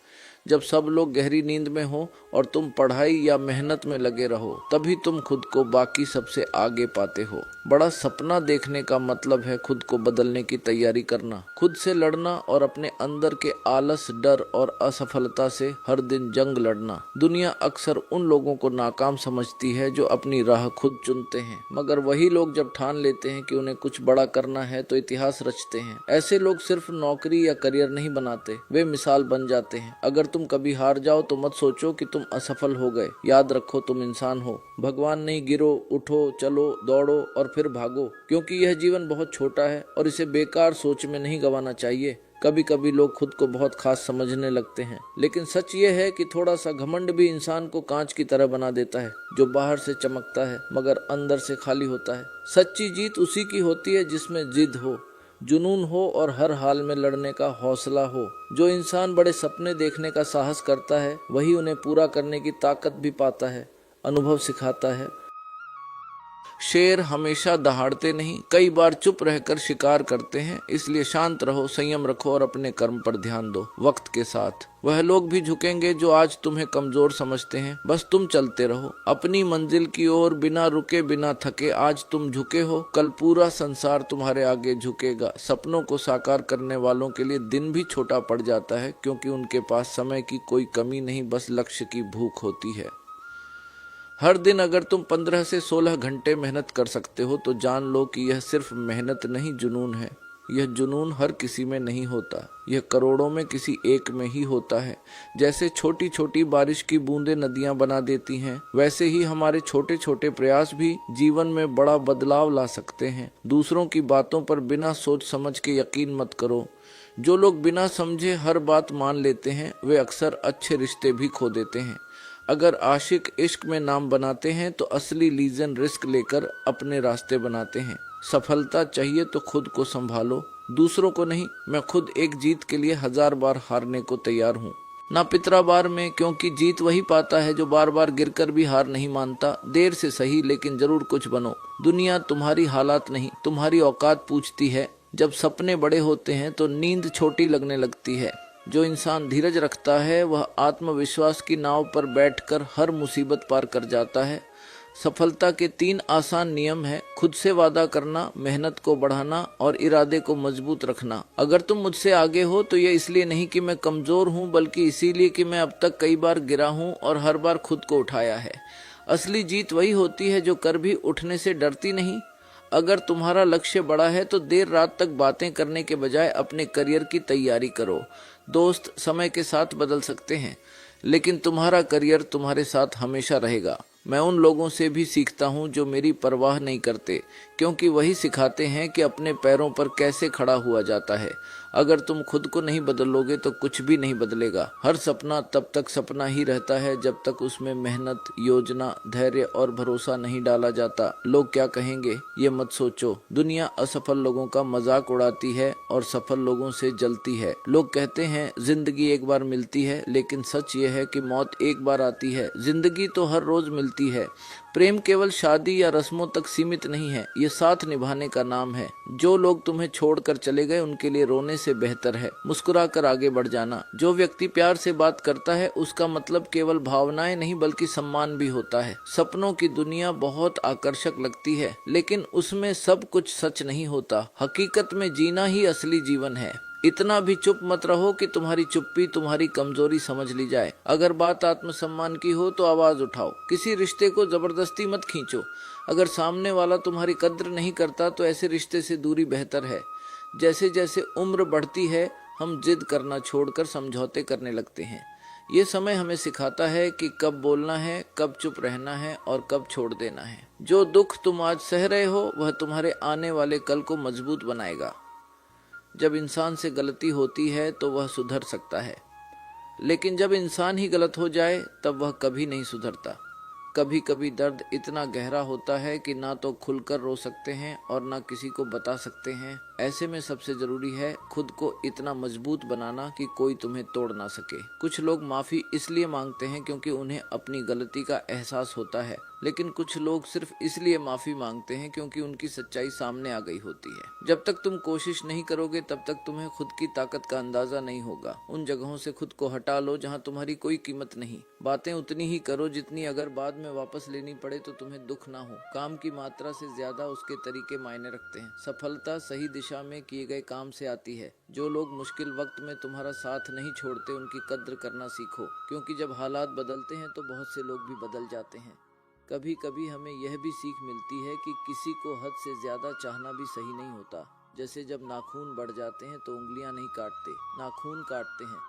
जब सब लोग गहरी नींद में हो और तुम पढ़ाई या मेहनत में लगे रहो तभी तुम खुद को बाकी सबसे आगे पाते हो। बड़ा सपना देखने का मतलब है खुद को बदलने की तैयारी करना, खुद से लड़ना और अपने अंदर के आलस, डर और असफलता से हर दिन जंग लड़ना। दुनिया अक्सर उन लोगों को नाकाम समझती है जो अपनी राह खुद चुनते हैं, मगर वही लोग जब ठान लेते हैं कि उन्हें कुछ बड़ा करना है तो इतिहास रचते हैं। ऐसे लोग सिर्फ नौकरी या करियर नहीं बनाते, वे मिसाल बन जाते हैं। अगर तुम कभी हार जाओ तो मत सोचो कि तुम असफल हो गए। याद रखो तुम इंसान हो, भगवान नहीं। गिरो, उठो, चलो, दौड़ो और फिर भागो, क्योंकि यह जीवन बहुत छोटा है और इसे बेकार सोच में नहीं गंवाना चाहिए। कभी कभी लोग खुद को बहुत खास समझने लगते हैं, लेकिन सच ये है कि थोड़ा सा घमंड भी इंसान को कांच की तरह बना देता है, जो बाहर से चमकता है मगर अंदर से खाली होता है। सच्ची जीत उसी की होती है जिसमें जिद हो, जुनून हो और हर हाल में लड़ने का हौसला हो। जो इंसान बड़े सपने देखने का साहस करता है वही उन्हें पूरा करने की ताकत भी पाता है। अनुभव सिखाता है शेर हमेशा दहाड़ते नहीं, कई बार चुप रहकर शिकार करते हैं। इसलिए शांत रहो, संयम रखो और अपने कर्म पर ध्यान दो। वक्त के साथ वह लोग भी झुकेंगे जो आज तुम्हें कमजोर समझते हैं। बस तुम चलते रहो अपनी मंजिल की ओर, बिना रुके बिना थके। आज तुम झुके हो, कल पूरा संसार तुम्हारे आगे झुकेगा। सपनों को साकार करने वालों के लिए दिन भी छोटा पड़ जाता है, क्योंकि उनके पास समय की कोई कमी नहीं, बस लक्ष्य की भूख होती है। हर दिन अगर तुम 15 से 16 घंटे मेहनत कर सकते हो तो जान लो कि यह सिर्फ मेहनत नहीं, जुनून है। यह जुनून हर किसी में नहीं होता, यह करोड़ों में किसी एक में ही होता है। जैसे छोटी छोटी बारिश की बूंदें नदियां बना देती हैं, वैसे ही हमारे छोटे छोटे प्रयास भी जीवन में बड़ा बदलाव ला सकते हैं। दूसरों की बातों पर बिना सोच समझ के यकीन मत करो। जो लोग बिना समझे हर बात मान लेते हैं, वे अक्सर अच्छे रिश्ते भी खो देते हैं। अगर आशिक इश्क में नाम बनाते हैं तो असली लीजन रिस्क लेकर अपने रास्ते बनाते हैं। सफलता चाहिए तो खुद को संभालो, दूसरों को नहीं। मैं खुद एक जीत के लिए 1000 बार हारने को तैयार हूँ, ना पितरा बार में, क्योंकि जीत वही पाता है जो बार बार गिरकर भी हार नहीं मानता। देर से सही लेकिन जरूर कुछ बनो। दुनिया तुम्हारी हालात नहीं, तुम्हारी औकात पूछती है। जब सपने बड़े होते हैं तो नींद छोटी लगने लगती है। जो इंसान धीरज रखता है वह आत्मविश्वास की नाव पर बैठकर हर मुसीबत पार कर जाता है। सफलता के 3 आसान नियम हैं: खुद से वादा करना, मेहनत को बढ़ाना और इरादे को मजबूत रखना। अगर तुम मुझसे आगे हो तो ये इसलिए नहीं कि मैं कमजोर हूँ, बल्कि इसीलिए कि मैं अब तक कई बार गिरा हूँ और हर बार खुद को उठाया है। असली जीत वही होती है जो कर भी उठने से डरती नहीं। अगर तुम्हारा लक्ष्य बड़ा है तो देर रात तक बातें करने के बजाय अपने करियर की तैयारी करो। दोस्त समय के साथ बदल सकते हैं, लेकिन तुम्हारा करियर तुम्हारे साथ हमेशा रहेगा। मैं उन लोगों से भी सीखता हूँ जो मेरी परवाह नहीं करते, क्योंकि वही सिखाते हैं कि अपने पैरों पर कैसे खड़ा हुआ जाता है। अगर तुम खुद को नहीं बदलोगे तो कुछ भी नहीं बदलेगा। हर सपना तब तक सपना ही रहता है जब तक उसमें मेहनत, योजना, धैर्य और भरोसा नहीं डाला जाता। लोग क्या कहेंगे ये मत सोचो। दुनिया असफल लोगों का मजाक उड़ाती है और सफल लोगों से जलती है। लोग कहते हैं जिंदगी एक बार मिलती है, लेकिन सच ये है कि मौत एक बार आती है। जिंदगी तो हर रोज मिलती है। प्रेम केवल शादी या रस्मों तक सीमित नहीं है, ये साथ निभाने का नाम है। जो लोग तुम्हें छोड़कर चले गए उनके लिए रोने से बेहतर है मुस्कुरा कर आगे बढ़ जाना। जो व्यक्ति प्यार से बात करता है उसका मतलब केवल भावनाएं नहीं बल्कि सम्मान भी होता है। सपनों की दुनिया बहुत आकर्षक लगती है, लेकिन उसमें सब कुछ सच नहीं होता। हकीकत में जीना ही असली जीवन है। इतना भी चुप मत रहो कि तुम्हारी चुप्पी तुम्हारी कमजोरी समझ ली जाए। अगर बात आत्मसम्मान की हो तो आवाज उठाओ। किसी रिश्ते को जबरदस्ती मत खींचो। अगर सामने वाला तुम्हारी कद्र नहीं करता तो ऐसे रिश्ते से दूरी बेहतर है। जैसे जैसे उम्र बढ़ती है हम जिद करना छोड़कर समझौते करने लगते हैं। ये समय हमें सिखाता है कि कब बोलना है, कब चुप रहना है और कब छोड़ देना है। जो दुख तुम आज सह रहे हो वह तुम्हारे आने वाले कल को मजबूत बनाएगा। जब इंसान से गलती होती है तो वह सुधर सकता है, लेकिन जब इंसान ही गलत हो जाए तब वह कभी नहीं सुधरता। कभी कभी दर्द इतना गहरा होता है कि ना तो खुलकर रो सकते हैं और ना किसी को बता सकते हैं। ऐसे में सबसे जरूरी है खुद को इतना मजबूत बनाना कि कोई तुम्हें तोड़ ना सके। कुछ लोग माफी इसलिए मांगते हैं क्योंकि उन्हें अपनी गलती का एहसास होता है, लेकिन कुछ लोग सिर्फ इसलिए माफी मांगते हैं क्योंकि उनकी सच्चाई सामने आ गई होती है। जब तक तुम कोशिश नहीं करोगे तब तक तुम्हें खुद की ताकत का अंदाजा नहीं होगा। उन जगहों से खुद को हटा लो जहां तुम्हारी कोई कीमत नहीं। बातें उतनी ही करो जितनी अगर बाद में वापस लेनी पड़े तो तुम्हें दुख ना हो। काम की मात्रा से ज्यादा उसके तरीके मायने रखते हैं। सफलता सही दिशा में किए गए काम से आती है। जो लोग मुश्किल वक्त में तुम्हारा साथ नहीं छोड़ते उनकी कद्र करना सीखो, क्योंकि जब हालात बदलते हैं तो बहुत से लोग भी बदल जाते हैं। कभी कभी हमें यह भी सीख मिलती है कि किसी को हद से ज्यादा चाहना भी सही नहीं होता। जैसे जब नाखून बढ़ जाते हैं तो उंगलियां नहीं काटते, नाखून काटते हैं।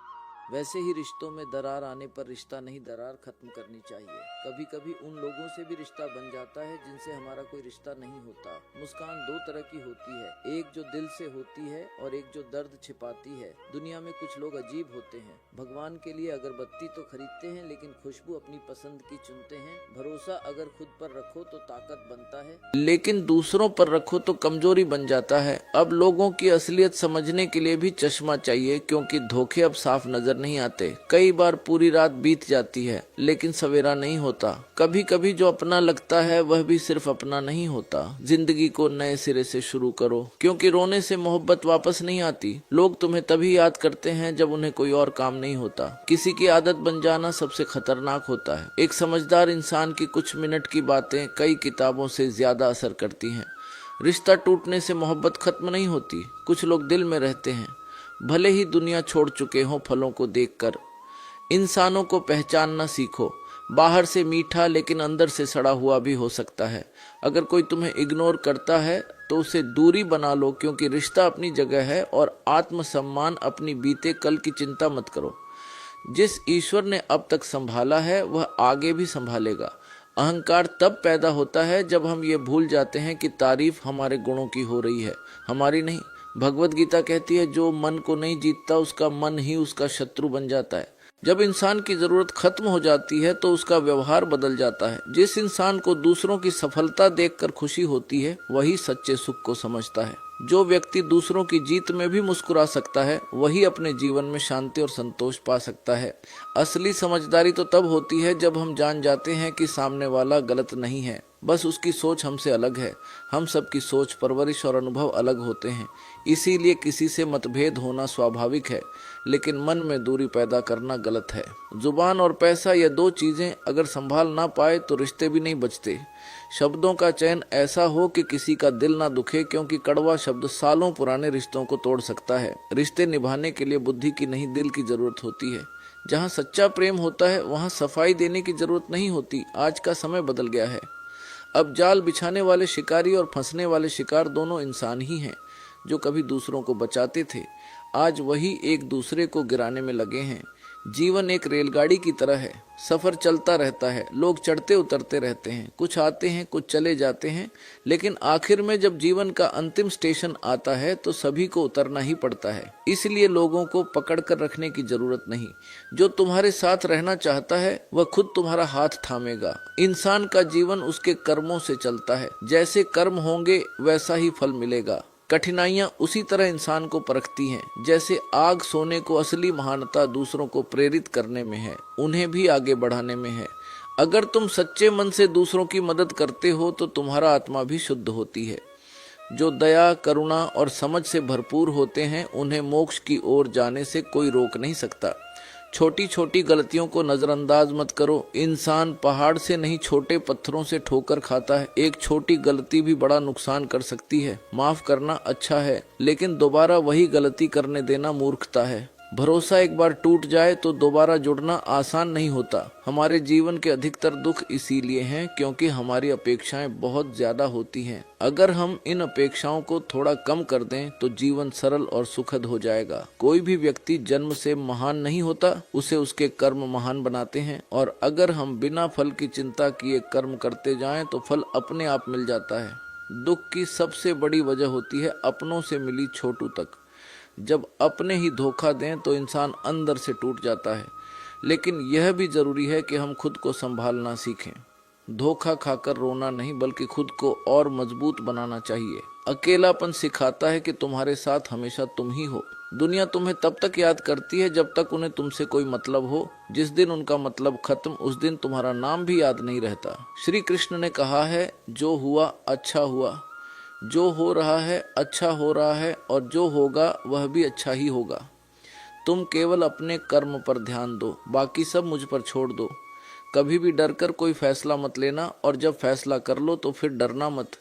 वैसे ही रिश्तों में दरार आने पर रिश्ता नहीं दरार खत्म करनी चाहिए। कभी कभी उन लोगों से भी रिश्ता बन जाता है जिनसे हमारा कोई रिश्ता नहीं होता। मुस्कान 2 तरह की होती है, एक जो दिल से होती है और एक जो दर्द छिपाती है। दुनिया में कुछ लोग अजीब होते हैं। भगवान के लिए अगरबत्ती तो खरीदते हैं लेकिन खुशबू अपनी पसंद की चुनते हैं। भरोसा अगर खुद पर रखो तो ताकत बनता है, लेकिन दूसरों पर रखो तो कमजोरी बन जाता है। अब लोगों की असलियत समझने के लिए भी चश्मा चाहिए, क्योंकि धोखे अब साफ नजर नहीं आते। कई बार पूरी रात बीत जाती है लेकिन सवेरा नहीं होता। कभी कभी जो अपना लगता है वह भी सिर्फ अपना नहीं होता। जिंदगी को नए सिरे से शुरू करो, क्योंकि रोने से मोहब्बत वापस नहीं आती। लोग तुम्हें तभी याद करते हैं जब उन्हें कोई और काम नहीं होता। किसी की आदत बन जाना सबसे खतरनाक होता है। एक समझदार इंसान की कुछ मिनट की बातें कई किताबों से ज्यादा असर करती हैं। रिश्ता टूटने से मोहब्बत खत्म नहीं होती, कुछ लोग दिल में रहते हैं। भले ही दुनिया छोड़ चुके हों फलों को देखकर। इंसानों को पहचानना सीखो। बाहर से मीठा लेकिन अंदर से सड़ा हुआ भी हो सकता है। अगर कोई तुम्हें इग्नोर करता है तो उसे दूरी बना लो, क्योंकि रिश्ता अपनी जगह है और आत्मसम्मान अपनी बीते कल की चिंता मत करो। जिस ईश्वर ने अब तक संभाला है वह आगे भी संभालेगा। अहंकार तब पैदा होता है जब हम ये भूल जाते हैं कि तारीफ हमारे गुणों की हो रही है, हमारी नहीं। भगवत गीता कहती है, जो मन को नहीं जीतता उसका मन ही उसका शत्रु बन जाता है। जब इंसान की जरूरत खत्म हो जाती है तो उसका व्यवहार बदल जाता है। जिस इंसान को दूसरों की सफलता देखकर खुशी होती है वही सच्चे सुख को समझता है। जो व्यक्ति दूसरों की जीत में भी मुस्कुरा सकता है वही अपने जीवन में शांति और संतोष पा सकता है। असली समझदारी तो तब होती है जब हम जान जाते हैं कि सामने वाला गलत नहीं है, बस उसकी सोच हमसे अलग है। हम सबकी सोच, परवरिश और अनुभव अलग होते हैं, इसीलिए किसी से मतभेद होना स्वाभाविक है, लेकिन मन में दूरी पैदा करना गलत है। जुबान और पैसा, ये दो चीजें अगर संभाल ना पाए तो रिश्ते भी नहीं बचते। शब्दों का चयन ऐसा हो कि किसी का दिल ना दुखे, क्योंकि कड़वा शब्द सालों पुराने रिश्तों को तोड़ सकता है। रिश्ते निभाने के लिए बुद्धि की नहीं, दिल की जरूरत होती है। जहाँ सच्चा प्रेम होता है वहाँ सफाई देने की जरूरत नहीं होती। आज का समय बदल गया है। अब जाल बिछाने वाले शिकारी और फंसने वाले शिकार दोनों इंसान ही हैं। जो कभी दूसरों को बचाते थे आज वही एक दूसरे को गिराने में लगे हैं। जीवन एक रेलगाड़ी की तरह है, सफर चलता रहता है, लोग चढ़ते उतरते रहते हैं, कुछ आते हैं कुछ चले जाते हैं, लेकिन आखिर में जब जीवन का अंतिम स्टेशन आता है तो सभी को उतरना ही पड़ता है। इसलिए लोगों को पकड़ कर रखने की जरूरत नहीं। जो तुम्हारे साथ रहना चाहता है वह खुद तुम्हारा हाथ थामेगा। इंसान का जीवन उसके कर्मों से चलता है, जैसे कर्म होंगे वैसा ही फल मिलेगा। कठिनाइयां उसी तरह इंसान को परखती हैं, जैसे आग सोने को असली महानता दूसरों को प्रेरित करने में है, उन्हें भी आगे बढ़ाने में है। अगर तुम सच्चे मन से दूसरों की मदद करते हो तो तुम्हारा आत्मा भी शुद्ध होती है। जो दया, करुणा और समझ से भरपूर होते हैं उन्हें मोक्ष की ओर जाने से कोई रोक नहीं सकता। छोटी छोटी गलतियों को नजरअंदाज मत करो। इंसान पहाड़ से नहीं छोटे पत्थरों से ठोकर खाता है। एक छोटी गलती भी बड़ा नुकसान कर सकती है। माफ करना अच्छा है, लेकिन दोबारा वही गलती करने देना मूर्खता है। भरोसा एक बार टूट जाए तो दोबारा जुड़ना आसान नहीं होता। हमारे जीवन के अधिकतर दुख इसीलिए हैं क्योंकि हमारी अपेक्षाएं बहुत ज्यादा होती हैं। अगर हम इन अपेक्षाओं को थोड़ा कम कर दें तो जीवन सरल और सुखद हो जाएगा। कोई भी व्यक्ति जन्म से महान नहीं होता, उसे उसके कर्म महान बनाते हैं। और अगर हम बिना फल की चिंता किए कर्म करते जाएं तो फल अपने आप मिल जाता है। दुख की सबसे बड़ी वजह होती है अपनों से मिली छोटू तक। जब अपने ही धोखा दें तो इंसान अंदर से टूट जाता है। लेकिन यह भी जरूरी है कि हम खुद को संभालना सीखें। धोखा खाकर रोना नहीं, बल्कि खुद को और मजबूत बनाना चाहिए। अकेलापन सिखाता है कि तुम्हारे साथ हमेशा तुम ही हो। दुनिया तुम्हें तब तक याद करती है जब तक उन्हें तुमसे कोई मतलब हो। जिस दिन उनका मतलब खत्म, उस दिन तुम्हारा नाम भी याद नहीं रहता। श्री कृष्ण ने कहा है, जो हुआ अच्छा हुआ, जो हो रहा है अच्छा हो रहा है, और जो होगा वह भी अच्छा ही होगा। तुम केवल अपने कर्म पर ध्यान दो, बाकी सब मुझ पर छोड़ दो। कभी भी डर कर कोई फैसला मत लेना, और जब फैसला कर लो तो फिर डरना मत।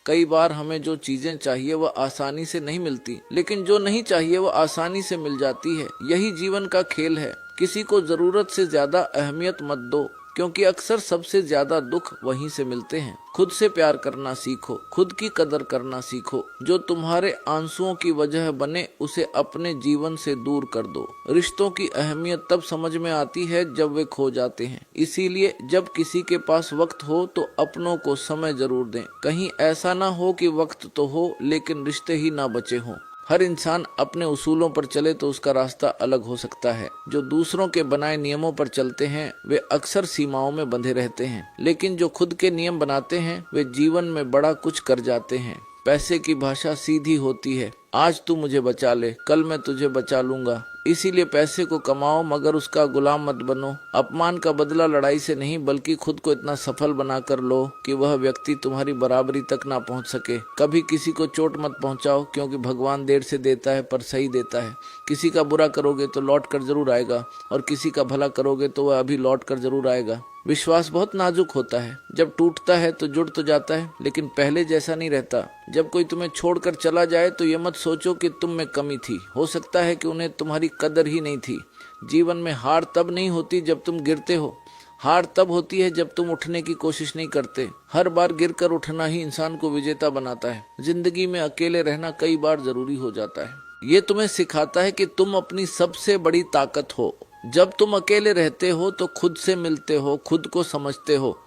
कई बार हमें जो चीजें चाहिए वह आसानी से नहीं मिलती, लेकिन जो नहीं चाहिए वह आसानी से मिल जाती है। यही जीवन का खेल है। किसी को जरूरत से ज्यादा अहमियत मत दो, क्योंकि अक्सर सबसे ज्यादा दुख वहीं से मिलते हैं। खुद से प्यार करना सीखो, खुद की कदर करना सीखो। जो तुम्हारे आंसुओं की वजह बने उसे अपने जीवन से दूर कर दो। रिश्तों की अहमियत तब समझ में आती है जब वे खो जाते हैं। इसीलिए जब किसी के पास वक्त हो तो अपनों को समय जरूर दें। कहीं ऐसा ना हो कि वक्त तो हो लेकिन रिश्ते ही ना बचे हों। हर इंसान अपने उसूलों पर चले तो उसका रास्ता अलग हो सकता है। जो दूसरों के बनाए नियमों पर चलते हैं वे अक्सर सीमाओं में बंधे रहते हैं, लेकिन जो खुद के नियम बनाते हैं वे जीवन में बड़ा कुछ कर जाते हैं। पैसे की भाषा सीधी होती है, आज तू मुझे बचा ले, कल मैं तुझे बचा लूंगा। इसीलिए पैसे को कमाओ मगर उसका गुलाम मत बनो। अपमान का बदला लड़ाई से नहीं, बल्कि खुद को इतना सफल बना कर लो कि वह व्यक्ति तुम्हारी बराबरी तक ना पहुंच सके। कभी किसी को चोट मत पहुंचाओ, क्योंकि भगवान देर से देता है पर सही देता है। किसी का बुरा करोगे तो लौट कर जरूर आएगा, और किसी का भला करोगे तो वह अभी लौट कर जरूर आएगा। विश्वास बहुत नाजुक होता है, जब टूटता है तो जुड़ तो जाता है, लेकिन पहले जैसा नहीं रहता। जब कोई तुम्हें छोड़कर चला जाए तो ये मत सोचो कि तुम में कमी थी। हो सकता है कि उन्हें तुम्हारी कदर ही नहीं थी। जीवन में हार तब नहीं होती जब तुम गिरते हो, हार तब होती है जब तुम उठने की कोशिश नहीं करते। हर बार गिरकर उठना ही इंसान को विजेता बनाता है। जिंदगी में अकेले रहना कई बार जरूरी हो जाता है। ये तुम्हें सिखाता है कि तुम अपनी सबसे बड़ी ताकत हो। जब तुम अकेले रहते हो तो खुद से मिलते हो, खुद को समझते हो।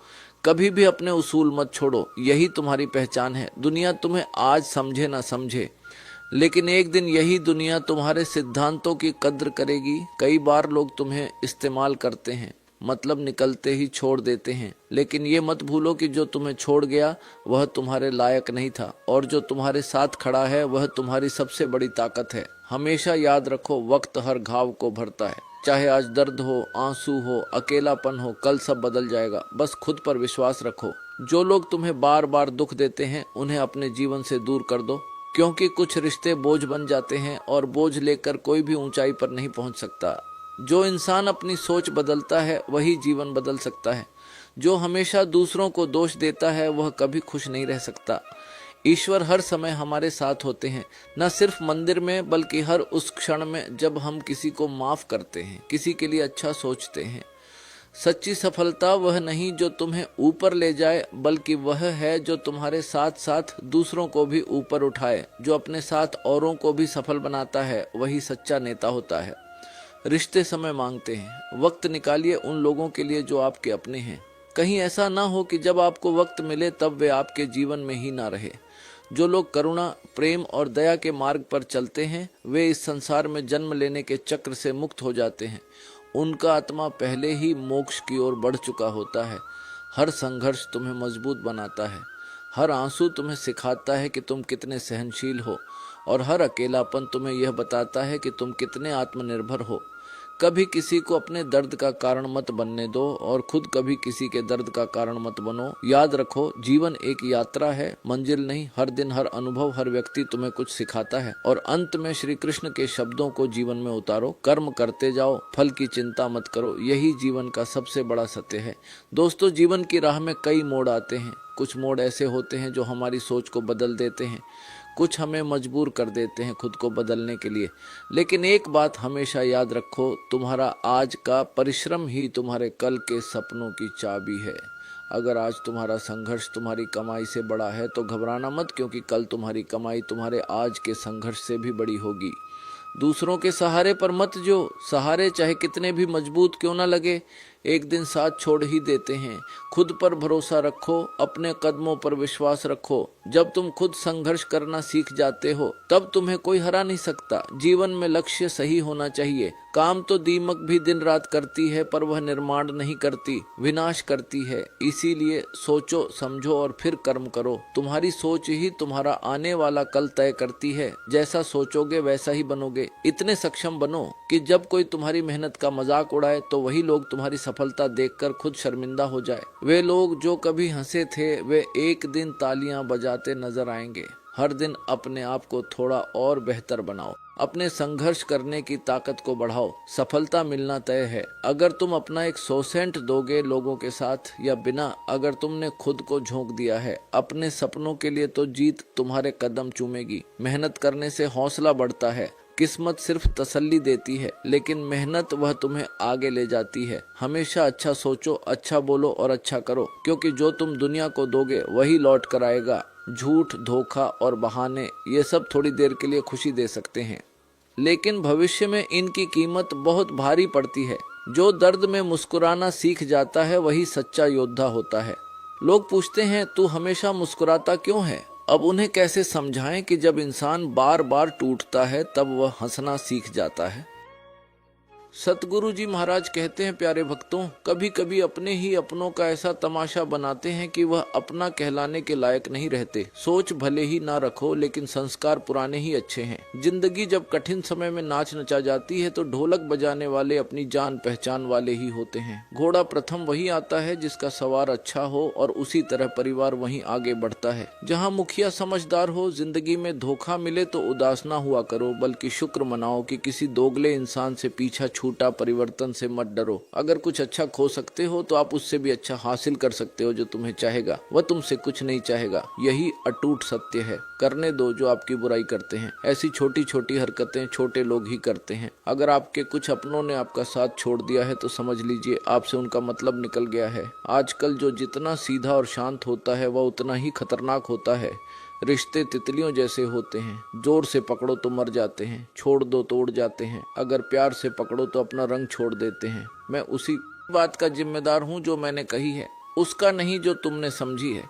कभी भी अपने उसूल मत छोड़ो, यही तुम्हारी पहचान है। दुनिया तुम्हें आज समझे ना समझे, लेकिन एक दिन यही दुनिया तुम्हारे सिद्धांतों की कद्र करेगी। कई बार लोग तुम्हें इस्तेमाल करते हैं, मतलब निकलते ही छोड़ देते हैं, लेकिन ये मत भूलो कि जो तुम्हें छोड़ गया वह तुम्हारे लायक नहीं था, और जो तुम्हारे साथ खड़ा है वह तुम्हारी सबसे बड़ी ताकत है। हमेशा याद रखो, वक्त हर घाव को भरता है। चाहे आज दर्द हो, आंसू हो, अकेलापन हो, कल सब बदल जाएगा। बस खुद पर विश्वास रखो। जो लोग तुम्हें बार बार दुख देते हैं उन्हें अपने जीवन से दूर कर दो, क्योंकि कुछ रिश्ते बोझ बन जाते हैं और बोझ लेकर कोई भी ऊंचाई पर नहीं पहुंच सकता। जो इंसान अपनी सोच बदलता है वही जीवन बदल सकता है। जो हमेशा दूसरों को दोष देता है वह कभी खुश नहीं रह सकता। ईश्वर हर समय हमारे साथ होते हैं, न सिर्फ मंदिर में बल्कि हर उस क्षण में जब हम किसी को माफ करते हैं, किसी के लिए अच्छा सोचते हैं। सच्ची सफलता वह नहीं जो तुम्हें ऊपर ले जाए, बल्कि वह है जो तुम्हारे साथ साथ दूसरों को भी ऊपर उठाए। जो अपने साथ औरों को भी सफल बनाता है वही सच्चा नेता होता है। रिश्ते समय मांगते हैं, वक्त निकालिए उन लोगों के लिए जो आपके अपने हैं। कहीं ऐसा ना हो कि जब आपको वक्त मिले तब वे आपके जीवन में ही ना रहे। जो लोग करुणा, प्रेम और दया के मार्ग पर चलते हैं वे इस संसार में जन्म लेने के चक्र से मुक्त हो जाते हैं। उनका आत्मा पहले ही मोक्ष की ओर बढ़ चुका होता है। हर संघर्ष तुम्हें मजबूत बनाता है, हर आंसू तुम्हें सिखाता है कि तुम कितने सहनशील हो, और हर अकेलापन तुम्हें यह बताता है कि तुम कितने आत्मनिर्भर हो। कभी किसी को अपने दर्द का कारण मत बनने दो और खुद कभी किसी के दर्द का कारण मत बनो। याद रखो, जीवन एक यात्रा है, मंजिल नहीं। हर दिन, हर अनुभव, हर व्यक्ति तुम्हें कुछ सिखाता है। और अंत में श्री कृष्ण के शब्दों को जीवन में उतारो। कर्म करते जाओ, फल की चिंता मत करो। यही जीवन का सबसे बड़ा सत्य है। दोस्तों, जीवन की राह में कई मोड़ आते हैं। कुछ मोड़ ऐसे होते हैं जो हमारी सोच को बदल देते हैं, कुछ हमें मजबूर कर देते हैं खुद को बदलने के लिए। लेकिन एक बात हमेशा याद रखो, तुम्हारा आज का परिश्रम ही तुम्हारे कल के सपनों की चाबी है। अगर आज तुम्हारा संघर्ष तुम्हारी कमाई से बड़ा है तो घबराना मत, क्योंकि कल तुम्हारी कमाई तुम्हारे आज के संघर्ष से भी बड़ी होगी। दूसरों के सहारे पर मत जो, सहारे चाहे कितने भी मजबूत क्यों ना लगे, एक दिन साथ छोड़ ही देते हैं। खुद पर भरोसा रखो, अपने कदमों पर विश्वास रखो। जब तुम खुद संघर्ष करना सीख जाते हो तब तुम्हें कोई हरा नहीं सकता। जीवन में लक्ष्य सही होना चाहिए। काम तो दीमक भी दिन रात करती है, पर वह निर्माण नहीं करती, विनाश करती है। इसीलिए सोचो, समझो और फिर कर्म करो। तुम्हारी सोच ही तुम्हारा आने वाला कल तय करती है। जैसा सोचोगे वैसा ही बनोगे। इतने सक्षम बनो कि जब कोई तुम्हारी मेहनत का मजाक उड़ाए तो वही लोग तुम्हारी सफलता देखकर खुद शर्मिंदा हो जाए। वे लोग जो कभी हंसे थे वे एक दिन तालियां बजाते नजर आएंगे। हर दिन अपने आप को थोड़ा और बेहतर बनाओ, अपने संघर्ष करने की ताकत को बढ़ाओ। सफलता मिलना तय है। अगर तुम अपना 100% दोगे लोगों के साथ या बिना, अगर तुमने खुद को झोंक दिया है अपने सपनों के लिए, तो जीत तुम्हारे कदम चूमेगी। मेहनत करने से हौसला बढ़ता है। किस्मत सिर्फ तसल्ली देती है, लेकिन मेहनत वह तुम्हें आगे ले जाती है। हमेशा अच्छा सोचो, अच्छा बोलो और अच्छा करो, क्योंकि जो तुम दुनिया को दोगे वही लौट कर आएगा। झूठ, धोखा और बहाने ये सब थोड़ी देर के लिए खुशी दे सकते हैं, लेकिन भविष्य में इनकी कीमत बहुत भारी पड़ती है। जो दर्द में मुस्कुराना सीख जाता है वही सच्चा योद्धा होता है। लोग पूछते हैं, तू हमेशा मुस्कुराता क्यों है? अब उन्हें कैसे समझाएं कि जब इंसान बार बार टूटता है तब वह हंसना सीख जाता है। सतगुरु जी महाराज कहते हैं, प्यारे भक्तों, कभी कभी अपने ही अपनों का ऐसा तमाशा बनाते हैं कि वह अपना कहलाने के लायक नहीं रहते। सोच भले ही ना रखो, लेकिन संस्कार पुराने ही अच्छे हैं। जिंदगी जब कठिन समय में नाच नचा जाती है तो ढोलक बजाने वाले अपनी जान पहचान वाले ही होते हैं। घोड़ा प्रथम वही आता है जिसका सवार अच्छा हो, और उसी तरह परिवार वहीं आगे बढ़ता है। जहाँ मुखिया समझदार हो, जिंदगी में धोखा मिले तो उदास ना हुआ करो, बल्कि शुक्र मनाओ कि किसी दोगले इंसान से पीछा छूटा परिवर्तन से मत डरो। अगर कुछ अच्छा खो सकते हो तो आप उससे भी अच्छा हासिल कर सकते हो। जो तुम्हें चाहेगा वह तुमसे कुछ नहीं चाहेगा, यही अटूट सत्य है। करने दो जो आपकी बुराई करते हैं। ऐसी छोटी छोटी हरकतें छोटे लोग ही करते हैं। अगर आपके कुछ अपनों ने आपका साथ छोड़ दिया है तो समझ लीजिए आपसे उनका मतलब निकल गया है। आजकल जो जितना सीधा और शांत होता है वह उतना ही खतरनाक होता है। रिश्ते तितलियों जैसे होते हैं, जोर से पकड़ो तो मर जाते हैं, छोड़ दो तो उड़ जाते हैं। अगर प्यार से पकड़ो तो अपना रंग छोड़ देते हैं। मैं उसी बात का जिम्मेदार हूँ जो मैंने कही है, उसका नहीं जो तुमने समझी है।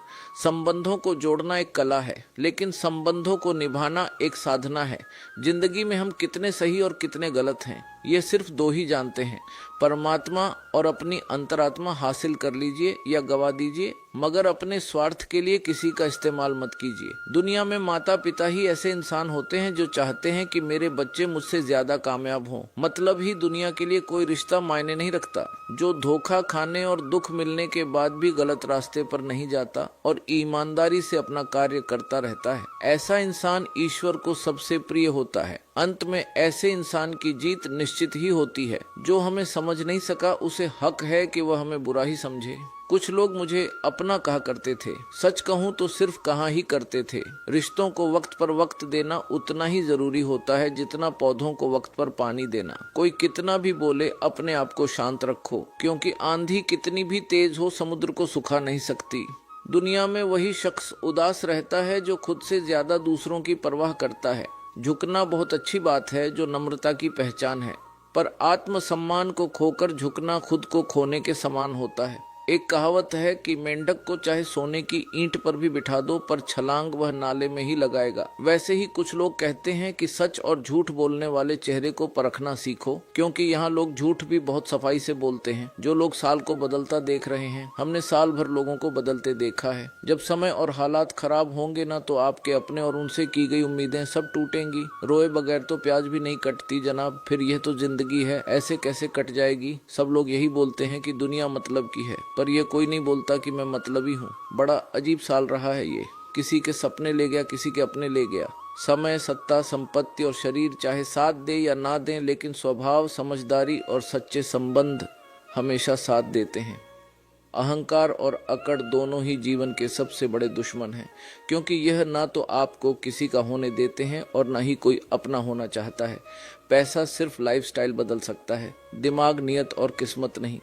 संबंधों को जोड़ना एक कला है, लेकिन संबंधों को निभाना एक साधना है। जिंदगी में हम कितने सही और कितने गलत हैं ये सिर्फ दो ही जानते हैं, परमात्मा और अपनी अंतरात्मा। हासिल कर लीजिए या गवा दीजिए, मगर अपने स्वार्थ के लिए किसी का इस्तेमाल मत कीजिए। दुनिया में माता पिता ही ऐसे इंसान होते हैं जो चाहते हैं कि मेरे बच्चे मुझसे ज्यादा कामयाब हों। मतलब ही दुनिया के लिए कोई रिश्ता मायने नहीं रखता। जो धोखा खाने और दुख मिलने के बाद भी गलत रास्ते पर नहीं जाता और ईमानदारी से अपना कार्य करता रहता है, ऐसा इंसान ईश्वर को सबसे प्रिय होता है। अंत में ऐसे इंसान की जीत निश्चित ही होती है। जो हमें समझ नहीं सका उसे हक है कि वह हमें बुरा ही समझे। कुछ लोग मुझे अपना कहा करते थे, सच कहूँ तो सिर्फ कहा ही करते थे। रिश्तों को वक्त पर वक्त देना उतना ही जरूरी होता है जितना पौधों को वक्त पर पानी देना। कोई कितना भी बोले अपने आप को शांत रखो, क्योंकि आंधी कितनी भी तेज हो समुद्र को सुखा नहीं सकती। दुनिया में वही शख्स उदास रहता है जो खुद से ज्यादा दूसरों की परवाह करता है। झुकना बहुत अच्छी बात है जो नम्रता की पहचान है, पर आत्मसम्मान को खोकर झुकना खुद को खोने के समान होता है। एक कहावत है कि मेंढक को चाहे सोने की ईंट पर भी बिठा दो पर छलांग वह नाले में ही लगाएगा। वैसे ही कुछ लोग कहते हैं कि सच और झूठ बोलने वाले चेहरे को परखना सीखो, क्योंकि यहाँ लोग झूठ भी बहुत सफाई से बोलते हैं। जो लोग साल को बदलता देख रहे हैं, हमने साल भर लोगों को बदलते देखा है। जब समय और हालात खराब होंगे ना तो आपके अपने और उनसे की गई उम्मीदें सब टूटेंगी। रोए बगैर तो प्याज भी नहीं कटती जनाब। फिर यह तो जिंदगी है, ऐसे कैसे कट जाएगी। सब लोग यही बोलते हैं कि दुनिया मतलब की है, पर यह कोई नहीं बोलता कि मैं मतलबी हूँ। बड़ा अजीब साल रहा है ये। किसी के सपने ले गया, किसी के अपने ले गया। समय, सत्ता, संपत्ति और शरीर चाहे साथ दे या ना दें, लेकिन स्वभाव, समझदारी और सच्चे संबंध हमेशा साथ देते हैं। अहंकार और अकड़ दोनों ही जीवन के सबसे बड़े दुश्मन हैं, क्योंकि यह ना तो आपको किसी का होने देते हैं और ना ही कोई अपना होना चाहता है। पैसा सिर्फ लाइफस्टाइल बदल सकता है, दिमाग, नियत और किस्मत नहीं।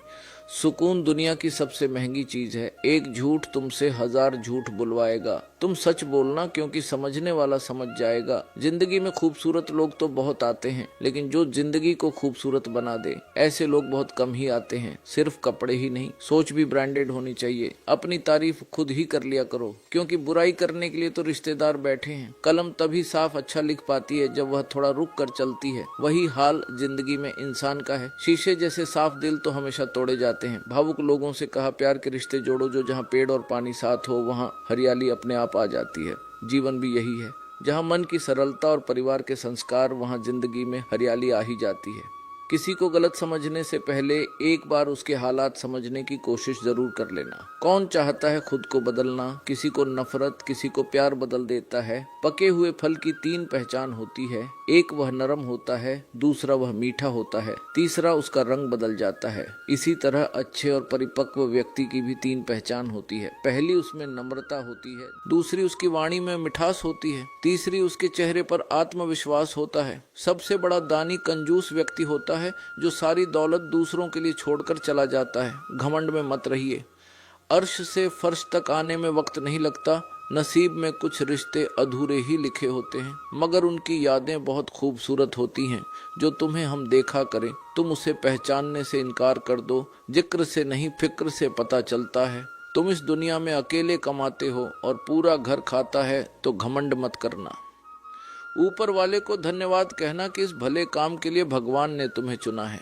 सुकून दुनिया की सबसे महंगी चीज है। एक झूठ तुमसे 1000 झूठ बुलवाएगा। तुम सच बोलना, क्योंकि समझने वाला समझ जाएगा। जिंदगी में खूबसूरत लोग तो बहुत आते हैं, लेकिन जो जिंदगी को खूबसूरत बना दे ऐसे लोग बहुत कम ही आते हैं। सिर्फ कपड़े ही नहीं, सोच भी ब्रांडेड होनी चाहिए। अपनी तारीफ खुद ही कर लिया करो, क्योंकि बुराई करने के लिए तो रिश्तेदार बैठे हैं। कलम तभी साफ अच्छा लिख पाती है जब वह थोड़ा रुक कर चलती है। वही हाल जिंदगी में इंसान का है। शीशे जैसे साफ दिल तो हमेशा तोड़े जाते हैं। भावुक लोगों से कहा, प्यार के रिश्ते जोड़ो जो जहाँ पेड़ और पानी साथ हो वहाँ हरियाली अपने आप आ जाती है। जीवन भी यही है, जहाँ मन की सरलता और परिवार के संस्कार, वहाँ जिंदगी में हरियाली आ ही जाती है। किसी को गलत समझने से पहले एक बार उसके हालात समझने की कोशिश जरूर कर लेना। कौन चाहता है खुद को बदलना? किसी को नफरत, किसी को प्यार बदल देता है। पके हुए फल की 3 पहचान होती है। एक वह नरम होता है, दूसरा वह मीठा होता है, तीसरा उसका रंग बदल जाता है। इसी तरह अच्छे और परिपक्व व्यक्ति की भी 3 पहचान होती है। पहली उसमें नम्रता होती है, दूसरी उसकी वाणी में मिठास होती है, तीसरी उसके चेहरे पर आत्मविश्वास होता है। सबसे बड़ा दानी कंजूस व्यक्ति होता है जो सारी दौलत दूसरों के लिए छोड़कर चला जाता है। घमंड में मत रहिए। अर्श से फर्श तक आने में वक्त नहीं लगता। नसीब में कुछ रिश्ते अधूरे ही लिखे होते हैं, मगर उनकी यादें बहुत खूबसूरत होती हैं। जो तुम्हें हम देखा करें, तुम उसे पहचानने से इनकार कर दो। जिक्र से नहीं, फिक्र से पता चलता है। तुम इस दुनिया में अकेले कमाते हो और पूरा घर खाता है, तो घमंड मत करना। ऊपर वाले को धन्यवाद कहना कि इस भले काम के लिए भगवान ने तुम्हें चुना है।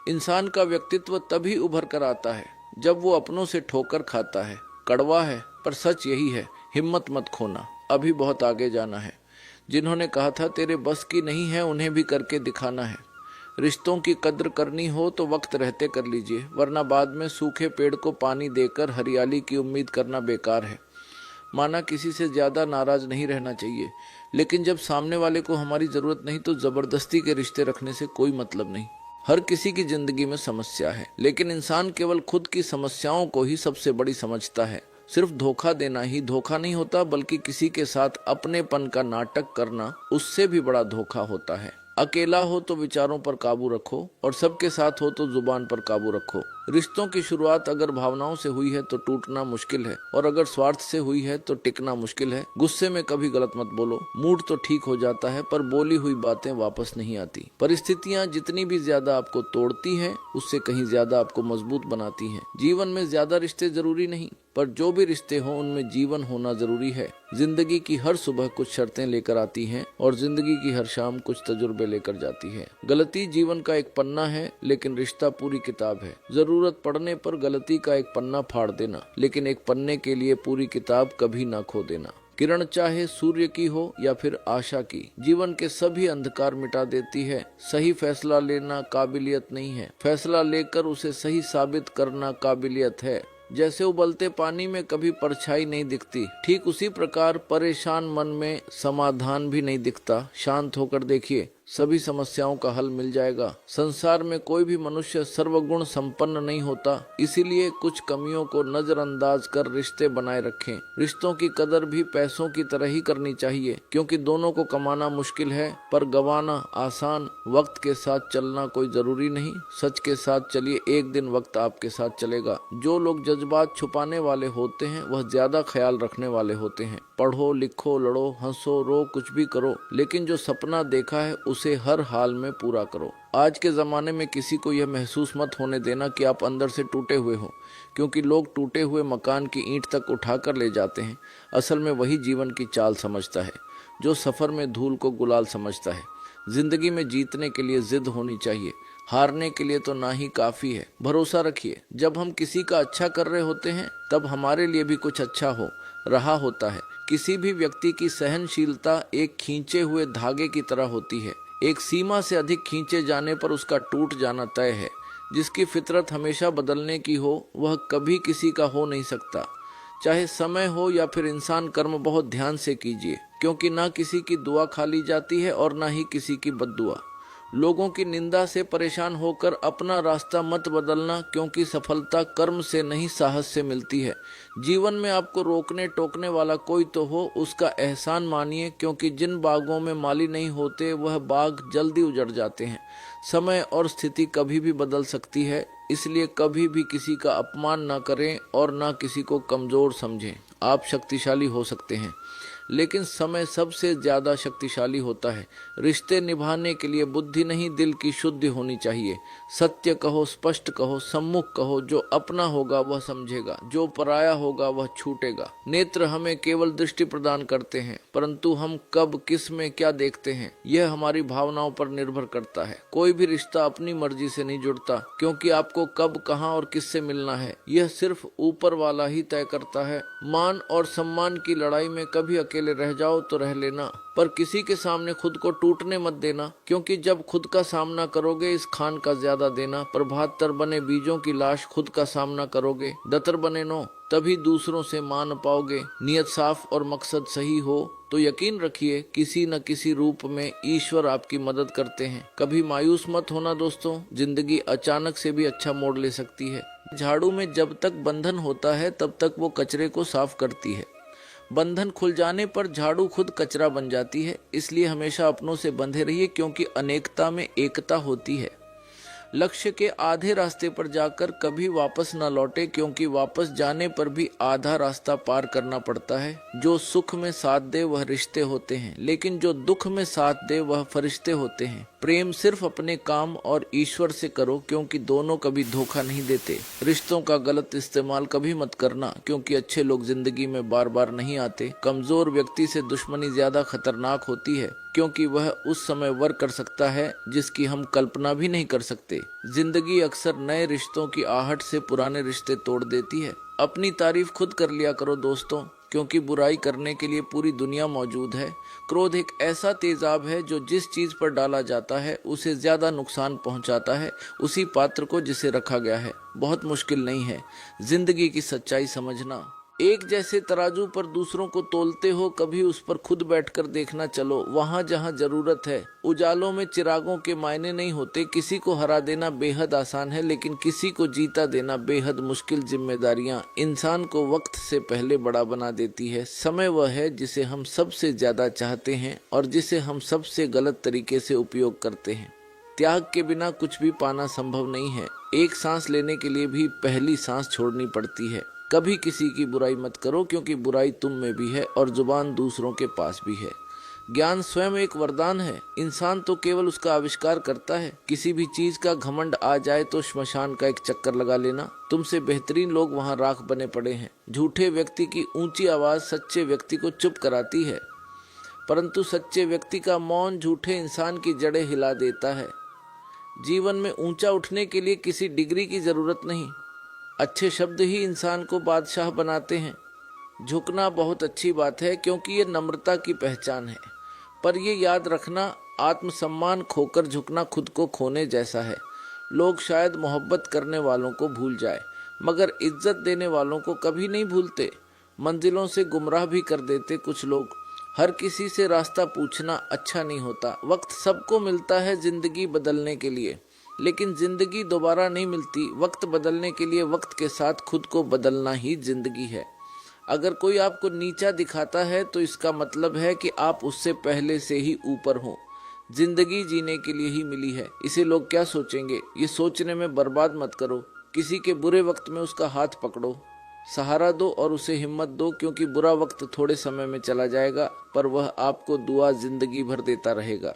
इंसान का व्यक्तित्व तभी उभर कर आता है जब वो अपनों से ठोकर खाता है। कड़वा है पर सच यही है, हिम्मत मत खोना, अभी बहुत आगे जाना है। जिन्होंने कहा था तेरे बस की नहीं है, उन्हें भी करके दिखाना है। रिश्तों की कद्र करनी हो तो वक्त रहते कर लीजिए, वरना बाद में सूखे पेड़ को पानी देकर हरियाली की उम्मीद करना बेकार है। माना किसी से ज्यादा नाराज नहीं रहना चाहिए, लेकिन जब सामने वाले को हमारी जरूरत नहीं तो जबरदस्ती के रिश्ते रखने से कोई मतलब नहीं। हर किसी की जिंदगी में समस्या है, लेकिन इंसान केवल खुद की समस्याओं को ही सबसे बड़ी समझता है। सिर्फ धोखा देना ही धोखा नहीं होता, बल्कि किसी के साथ अपनेपन का नाटक करना उससे भी बड़ा धोखा होता है। अकेला हो तो विचारों पर काबू रखो, और सबके साथ हो तो जुबान पर काबू रखो। रिश्तों की शुरुआत अगर भावनाओं से हुई है तो टूटना मुश्किल है, और अगर स्वार्थ से हुई है तो टिकना मुश्किल है। गुस्से में कभी गलत मत बोलो, मूड तो ठीक हो जाता है पर बोली हुई बातें वापस नहीं आती। परिस्थितियां जितनी भी ज्यादा आपको तोड़ती हैं, उससे कहीं ज्यादा आपको मजबूत बनाती हैं। जीवन में ज्यादा रिश्ते जरूरी नहीं, पर जो भी रिश्ते हों उनमें जीवन होना जरूरी है। जिंदगी की हर सुबह कुछ शर्तें लेकर आती हैं, और जिंदगी की हर शाम कुछ तजुर्बे लेकर जाती है। गलती जीवन का एक पन्ना है, लेकिन रिश्ता पूरी किताब है। जरूरत पड़ने पर गलती का एक पन्ना फाड़ देना, लेकिन एक पन्ने के लिए पूरी किताब कभी ना खो देना। किरण चाहे सूर्य की हो या फिर आशा की, जीवन के सभी अंधकार मिटा देती है। सही फैसला लेना काबिलियत नहीं है, फैसला लेकर उसे सही साबित करना काबिलियत है। जैसे उबलते पानी में कभी परछाई नहीं दिखती, ठीक उसी प्रकार परेशान मन में समाधान भी नहीं दिखता। शांत होकर देखिए, सभी समस्याओं का हल मिल जाएगा। संसार में कोई भी मनुष्य सर्वगुण संपन्न नहीं होता, इसीलिए कुछ कमियों को नजरअंदाज कर रिश्ते बनाए रखें। रिश्तों की कदर भी पैसों की तरह ही करनी चाहिए, क्योंकि दोनों को कमाना मुश्किल है पर गवाना आसान। वक्त के साथ चलना कोई जरूरी नहीं, सच के साथ चलिए, एक दिन वक्त आपके साथ चलेगा। जो लोग जज्बात छुपाने वाले होते हैं वह ज्यादा ख्याल रखने वाले होते हैं। पढ़ो, लिखो, लड़ो, हंसो, रो, कुछ भी करो, लेकिन जो सपना देखा है उसे हर हाल में पूरा करो। आज के ज़माने में किसी को यह महसूस मत होने देना कि आप अंदर से टूटे हुए हो, क्योंकि लोग टूटे हुए मकान की ईंट तक उठाकर ले जाते हैं। असल में वही जीवन की चाल समझता है, जो सफ़र में धूल को गुलाल समझता है। जिंदगी में जीतने के लिए जिद होनी चाहिए, हारने के लिए तो ना ही काफ़ी है। भरोसा रखिए, जब हम किसी का अच्छा कर रहे होते हैं तब हमारे लिए भी कुछ अच्छा हो रहा होता है। किसी भी व्यक्ति की सहनशीलता एक खींचे हुए धागे की तरह होती है। एक सीमा से अधिक खींचे जाने पर उसका टूट जाना तय है। जिसकी फितरत हमेशा बदलने की हो वह कभी किसी का हो नहीं सकता। चाहे समय हो या फिर इंसान, कर्म बहुत ध्यान से कीजिए, क्योंकि ना किसी की दुआ खाली जाती है और ना ही किसी की बद्दुआ। लोगों की निंदा से परेशान होकर अपना रास्ता मत बदलना, क्योंकि सफलता कर्म से नहीं साहस से मिलती है। जीवन में आपको रोकने टोकने वाला कोई तो हो, उसका एहसान मानिए, क्योंकि जिन बागों में माली नहीं होते वह बाग जल्दी उजड़ जाते हैं। समय और स्थिति कभी भी बदल सकती है, इसलिए कभी भी किसी का अपमान ना करें और ना किसी को कमजोर समझें। आप शक्तिशाली हो सकते हैं, लेकिन समय सबसे ज्यादा शक्तिशाली होता है। रिश्ते निभाने के लिए बुद्धि नहीं, दिल की शुद्धि होनी चाहिए। सत्य कहो, स्पष्ट कहो, सम्मुख कहो। जो अपना होगा वह समझेगा, जो पराया होगा वह छूटेगा। नेत्र हमें केवल दृष्टि प्रदान करते हैं, परंतु हम कब किस में क्या देखते हैं यह हमारी भावनाओं पर निर्भर करता है। कोई भी रिश्ता अपनी मर्जी से नहीं जुड़ता, क्योंकि आपको कब, कहां और किससे मिलना है यह सिर्फ ऊपर वाला ही तय करता है। मान और सम्मान की लड़ाई में कभी अकेले रह जाओ तो रह लेना, पर किसी के सामने खुद को टूटने मत देना, क्योंकि जब खुद का सामना करोगे इस खान का ज्यादा देना। प्रभातर बने बीजों की लाश खुद का सामना करोगे, दतर बने नो, तभी दूसरों से मान पाओगे। नियत साफ और मकसद सही हो तो यकीन रखिए किसी न किसी रूप में ईश्वर आपकी मदद करते हैं। कभी मायूस मत होना दोस्तों, जिंदगी अचानक से भी अच्छा मोड़ ले सकती है। झाड़ू में जब तक बंधन होता है तब तक वो कचरे को साफ करती है। बंधन खुल जाने पर झाड़ू खुद कचरा बन जाती है। इसलिए हमेशा अपनों से बंधे रहिए, क्योंकि अनेकता में एकता होती है। लक्ष्य के आधे रास्ते पर जाकर कभी वापस न लौटे, क्योंकि वापस जाने पर भी आधा रास्ता पार करना पड़ता है। जो सुख में साथ दे वह रिश्ते होते हैं, लेकिन जो दुख में साथ दे वह फरिश्ते होते हैं। प्रेम सिर्फ अपने काम और ईश्वर से करो, क्योंकि दोनों कभी धोखा नहीं देते। रिश्तों का गलत इस्तेमाल कभी मत करना, क्योंकि अच्छे लोग जिंदगी में बार बार नहीं आते। कमजोर व्यक्ति से दुश्मनी ज्यादा खतरनाक होती है, क्योंकि वह उस समय वर कर सकता है जिसकी हम कल्पना भी नहीं कर सकते। जिंदगी अक्सर नए रिश्तों की आहट से पुराने रिश्ते तोड़ देती है। अपनी तारीफ खुद कर लिया करो दोस्तों, क्योंकि बुराई करने के लिए पूरी दुनिया मौजूद है। क्रोध एक ऐसा तेजाब है जो जिस चीज पर डाला जाता है उसे ज्यादा नुकसान पहुंचाता है उसी पात्र को जिसे रखा गया है। बहुत मुश्किल नहीं है जिंदगी की सच्चाई समझना। एक जैसे तराजू पर दूसरों को तोलते हो, कभी उस पर खुद बैठकर देखना चलो। वहां जहां जरूरत है। उजालों में चिरागों के मायने नहीं होते। किसी को हरा देना बेहद आसान है, लेकिन किसी को जीता देना बेहद मुश्किल। जिम्मेदारियां इंसान को वक्त से पहले बड़ा बना देती है। समय वह है जिसे हम सबसे ज्यादा चाहते हैं और जिसे हम सबसे गलत तरीके से उपयोग करते हैं। त्याग के बिना कुछ भी पाना संभव नहीं है। एक सांस लेने के लिए भी पहली सांस छोड़नी पड़ती है। कभी किसी की बुराई मत करो, क्योंकि बुराई तुम में भी है और जुबान दूसरों के पास भी है। ज्ञान स्वयं एक वरदान है। इंसान तो केवल उसका आविष्कार करता है। किसी भी चीज का घमंड आ जाए तो श्मशान का एक चक्कर लगा लेना। तुमसे बेहतरीन लोग वहां राख बने पड़े हैं। झूठे व्यक्ति की ऊंची आवाज सच्चे व्यक्ति को चुप कराती है, परंतु सच्चे व्यक्ति का मौन झूठे इंसान की जड़ें हिला देता है। जीवन में ऊंचा उठने के लिए किसी डिग्री की जरूरत नहीं। अच्छे शब्द ही इंसान को बादशाह बनाते हैं। झुकना बहुत अच्छी बात है, क्योंकि ये नम्रता की पहचान है, पर ये याद रखना, आत्मसम्मान खोकर झुकना खुद को खोने जैसा है। लोग शायद मोहब्बत करने वालों को भूल जाए, मगर इज्जत देने वालों को कभी नहीं भूलते। मंजिलों से गुमराह भी कर देते कुछ लोग। हर किसी से रास्ता पूछना अच्छा नहीं होता। वक्त सबको मिलता है जिंदगी बदलने के लिए, लेकिन जिंदगी दोबारा नहीं मिलती। वक्त बदलने के लिए वक्त के साथ खुद को बदलना ही जिंदगी है। अगर कोई आपको नीचा दिखाता है तो इसका मतलब है कि आप उससे पहले से ही ऊपर हो। जिंदगी जीने के लिए ही मिली है, इसे लोग क्या सोचेंगे ये सोचने में बर्बाद मत करो। किसी के बुरे वक्त में उसका हाथ पकड़ो, सहारा दो और उसे हिम्मत दो, क्योंकि बुरा वक्त थोड़े समय में चला जाएगा, पर वह आपको दुआ जिंदगी भर देता रहेगा।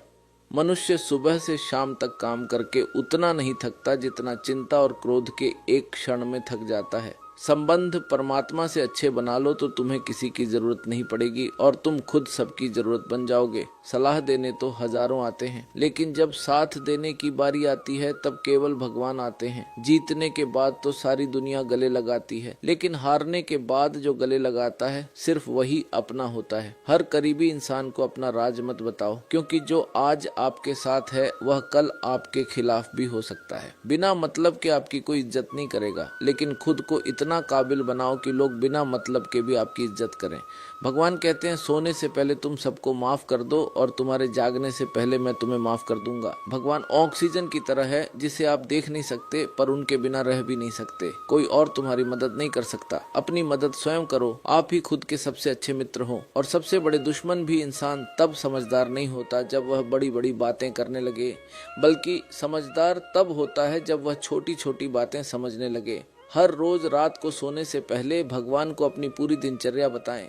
मनुष्य सुबह से शाम तक काम करके उतना नहीं थकता जितना चिंता और क्रोध के एक क्षण में थक जाता है। संबंध परमात्मा से अच्छे बना लो तो तुम्हें किसी की जरूरत नहीं पड़ेगी और तुम खुद सबकी जरूरत बन जाओगे। सलाह देने तो हजारों आते हैं, लेकिन जब साथ देने की बारी आती है तब केवल भगवान आते हैं। जीतने के बाद तो सारी दुनिया गले लगाती है, लेकिन हारने के बाद जो गले लगाता है सिर्फ वही अपना होता है। हर करीबी इंसान को अपना राज मत बताओ, क्योंकि जो आज आपके साथ है वह कल आपके खिलाफ भी हो सकता है। बिना मतलब के आपकी कोई इज्जत नहीं करेगा, लेकिन खुद को इतना काबिल बनाओ कि लोग बिना मतलब के भी आपकी इज्जत करें। भगवान कहते हैं सोने से पहले तुम सबको माफ कर दो और तुम्हारे जागने से पहले मैं तुम्हें माफ कर दूंगा। भगवान ऑक्सीजन की तरह है जिसे आप देख नहीं सकते, पर उनके बिना रह भी नहीं सकते। कोई और तुम्हारी मदद नहीं कर सकता। अपनी मदद स्वयं करो। आप ही खुद के सबसे अच्छे मित्र हो। और सबसे बड़े दुश्मन भी इंसान तब समझदार नहीं होता जब वह बड़ी बड़ी बातें करने लगे, बल्कि समझदार तब होता है जब वह छोटी छोटी बातें समझने लगे। हर रोज रात को सोने से पहले भगवान को अपनी पूरी दिनचर्या बताएं।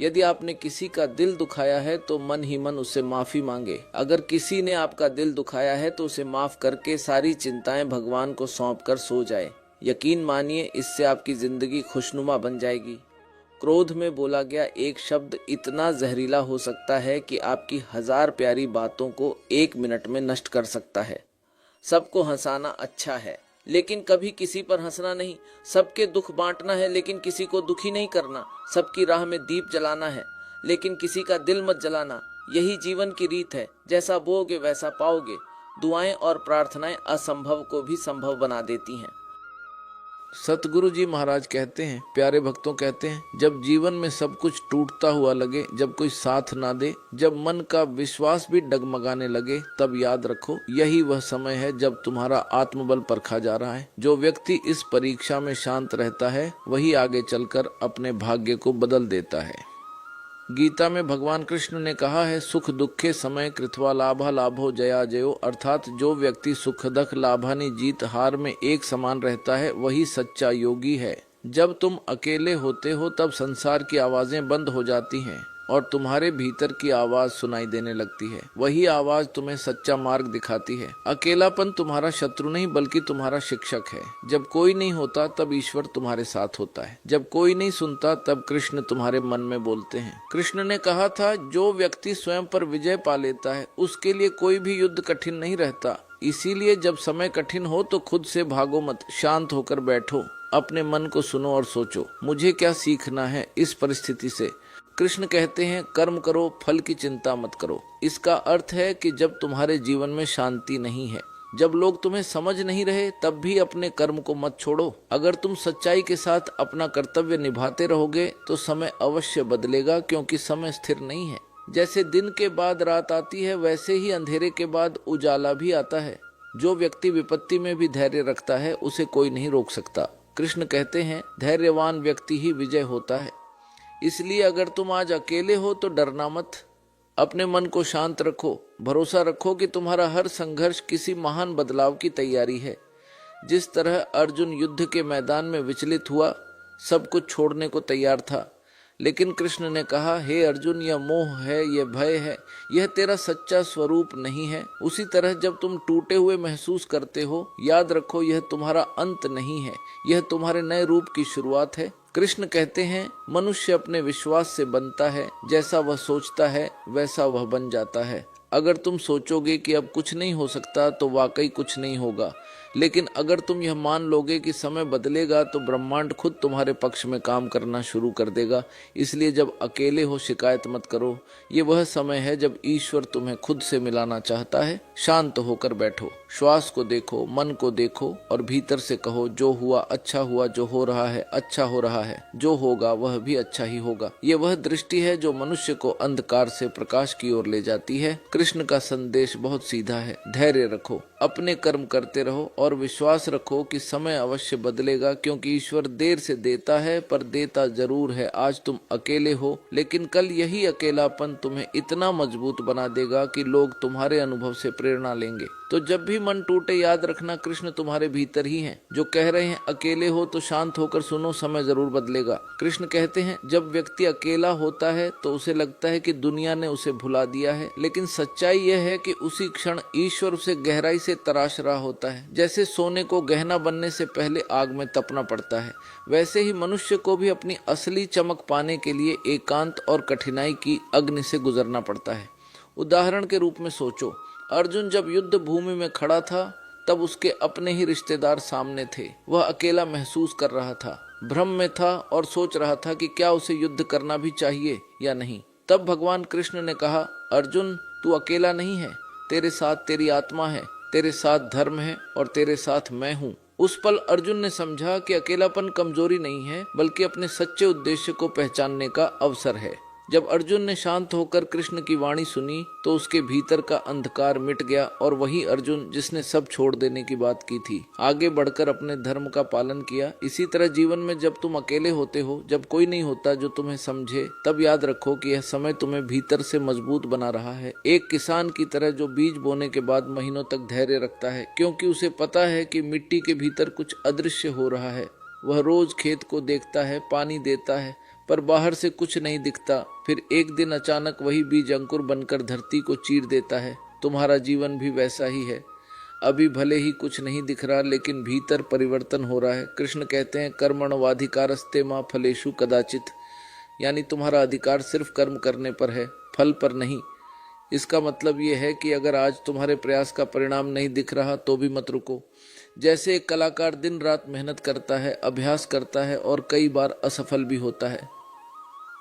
यदि आपने किसी का दिल दुखाया है तो मन ही मन उससे माफी मांगे। अगर किसी ने आपका दिल दुखाया है तो उसे माफ करके सारी चिंताएं भगवान को सौंप कर सो जाए। यकीन मानिए, इससे आपकी जिंदगी खुशनुमा बन जाएगी। क्रोध में बोला गया एक शब्द इतना जहरीला हो सकता है कि आपकी 1000 प्यारी बातों को 1 मिनट में नष्ट कर सकता है। सबको हंसाना अच्छा है, लेकिन कभी किसी पर हंसना नहीं। सबके दुख बांटना है, लेकिन किसी को दुखी नहीं करना। सबकी राह में दीप जलाना है, लेकिन किसी का दिल मत जलाना। यही जीवन की रीत है। जैसा बोओगे वैसा पाओगे। दुआएं और प्रार्थनाएं असंभव को भी संभव बना देती हैं। सतगुरु जी महाराज कहते हैं, प्यारे भक्तों कहते हैं, जब जीवन में सब कुछ टूटता हुआ लगे, जब कोई साथ ना दे, जब मन का विश्वास भी डगमगाने लगे, तब याद रखो यही वह समय है जब तुम्हारा आत्मबल परखा जा रहा है। जो व्यक्ति इस परीक्षा में शांत रहता है वही आगे चलकर अपने भाग्य को बदल देता है। गीता में भगवान कृष्ण ने कहा है, सुख दुखे समय कृत्वा लाभा लाभो जया जयो, अर्थात जो व्यक्ति सुख दुख लाभानी जीत हार में एक समान रहता है वही सच्चा योगी है। जब तुम अकेले होते हो तब संसार की आवाजें बंद हो जाती हैं और तुम्हारे भीतर की आवाज सुनाई देने लगती है। वही आवाज तुम्हें सच्चा मार्ग दिखाती है। अकेलापन तुम्हारा शत्रु नहीं बल्कि तुम्हारा शिक्षक है। जब कोई नहीं होता तब ईश्वर तुम्हारे साथ होता है। जब कोई नहीं सुनता तब कृष्ण तुम्हारे मन में बोलते हैं। कृष्ण ने कहा था, जो व्यक्ति स्वयं पर विजय पा लेता है उसके लिए कोई भी युद्ध कठिन नहीं रहता। इसीलिए जब समय कठिन हो तो खुद से भागो मत, शांत होकर बैठो, अपने मन को सुनो और सोचो, मुझे क्या सीखना है इस परिस्थिति से। कृष्ण कहते हैं, कर्म करो, फल की चिंता मत करो। इसका अर्थ है कि जब तुम्हारे जीवन में शांति नहीं है, जब लोग तुम्हें समझ नहीं रहे तब भी अपने कर्म को मत छोड़ो। अगर तुम सच्चाई के साथ अपना कर्तव्य निभाते रहोगे तो समय अवश्य बदलेगा, क्योंकि समय स्थिर नहीं है। जैसे दिन के बाद रात आती है, वैसे ही अंधेरे के बाद उजाला भी आता है। जो व्यक्ति विपत्ति में भी धैर्य रखता है उसे कोई नहीं रोक सकता। कृष्ण कहते हैं, धैर्यवान व्यक्ति ही विजय होता है। इसलिए अगर तुम आज अकेले हो तो डरना मत, अपने मन को शांत रखो। भरोसा रखो कि तुम्हारा हर संघर्ष किसी महान बदलाव की तैयारी है। जिस तरह अर्जुन युद्ध के मैदान में विचलित हुआ, सब कुछ छोड़ने को तैयार था, लेकिन कृष्ण ने कहा, हे अर्जुन, यह मोह है, यह भय है, यह तेरा सच्चा स्वरूप नहीं है। उसी तरह जब तुम टूटे हुए महसूस करते हो, याद रखो यह तुम्हारा अंत नहीं है, यह तुम्हारे नए रूप की शुरुआत है। कृष्ण कहते हैं, मनुष्य अपने विश्वास से बनता है, जैसा वह सोचता है वैसा वह बन जाता है। अगर तुम सोचोगे कि अब कुछ नहीं हो सकता तो वाकई कुछ नहीं होगा, लेकिन अगर तुम यह मान लोगे कि समय बदलेगा तो ब्रह्मांड खुद तुम्हारे पक्ष में काम करना शुरू कर देगा। इसलिए जब अकेले हो शिकायत मत करो, ये वह समय है जब ईश्वर तुम्हें खुद से मिलाना चाहता है। शांत होकर बैठो, श्वास को देखो, मन को देखो और भीतर से कहो, जो हुआ अच्छा हुआ, जो हो रहा है अच्छा हो रहा है, जो होगा वह भी अच्छा ही होगा। ये वह दृष्टि है जो मनुष्य को अंधकार से प्रकाश की ओर ले जाती है। कृष्ण का संदेश बहुत सीधा है, धैर्य रखो, अपने कर्म करते रहो और विश्वास रखो कि समय अवश्य बदलेगा, क्योंकि ईश्वर देर से देता है पर देता जरूर है। आज तुम अकेले हो, लेकिन कल यही अकेलापन तुम्हें इतना मजबूत बना देगा कि लोग तुम्हारे अनुभव से प्रेरणा लेंगे। तो जब भी मन टूटे, याद रखना कृष्ण तुम्हारे भीतर ही हैं, जो कह रहे हैं अकेले हो तो शांत होकर सुनो, समय जरूर बदलेगा। कृष्ण कहते हैं, जब व्यक्ति अकेला होता है तो उसे लगता है कि दुनिया ने उसे भुला दिया है, लेकिन सच्चाई यह है कि उसी क्षण ईश्वर उसे गहराई से तराश रहा होता है। जैसे सोने को गहना बनने से पहले आग में तपना पड़ता है, वैसे ही मनुष्य को भी अपनी असली चमक पाने के लिए एकांत और कठिनाई की अग्नि से गुजरना पड़ता है। उदाहरण के रूप में सोचो, अर्जुन जब युद्ध भूमि में खड़ा था तब उसके अपने ही रिश्तेदार सामने थे। वह अकेला महसूस कर रहा था, भ्रम में था और सोच रहा था कि क्या उसे युद्ध करना भी चाहिए या नहीं। तब भगवान कृष्ण ने कहा, अर्जुन, तू अकेला नहीं है, तेरे साथ तेरी आत्मा है, तेरे साथ धर्म है और तेरे साथ मैं हूँ। उस पल अर्जुन ने समझा कि अकेलापन कमजोरी नहीं है, बल्कि अपने सच्चे उद्देश्य को पहचानने का अवसर है। जब अर्जुन ने शांत होकर कृष्ण की वाणी सुनी तो उसके भीतर का अंधकार मिट गया और वही अर्जुन जिसने सब छोड़ देने की बात की थी, आगे बढ़कर अपने धर्म का पालन किया। इसी तरह जीवन में जब तुम अकेले होते हो, जब कोई नहीं होता जो तुम्हें समझे, तब याद रखो कि यह समय तुम्हें भीतर से मजबूत बना रहा है। एक किसान की तरह जो बीज बोने के बाद महीनों तक धैर्य रखता है, क्योंकि उसे पता है कि मिट्टी के भीतर कुछ अदृश्य हो रहा है। वह रोज खेत को देखता है, पानी देता है, पर बाहर से कुछ नहीं दिखता। फिर एक दिन अचानक वही बीज अंकुर बनकर धरती को चीर देता है। तुम्हारा जीवन भी वैसा ही है। अभी भले ही कुछ नहीं दिख रहा, लेकिन भीतर परिवर्तन हो रहा है। कृष्ण कहते हैं, कर्मण्यवाधिकारस्ते मा फलेषु कदाचित, यानी तुम्हारा अधिकार सिर्फ कर्म करने पर है, फल पर नहीं। इसका मतलब ये है कि अगर आज तुम्हारे प्रयास का परिणाम नहीं दिख रहा तो भी मत रुको। जैसे एक कलाकार दिन रात मेहनत करता है, अभ्यास करता है और कई बार असफल भी होता है,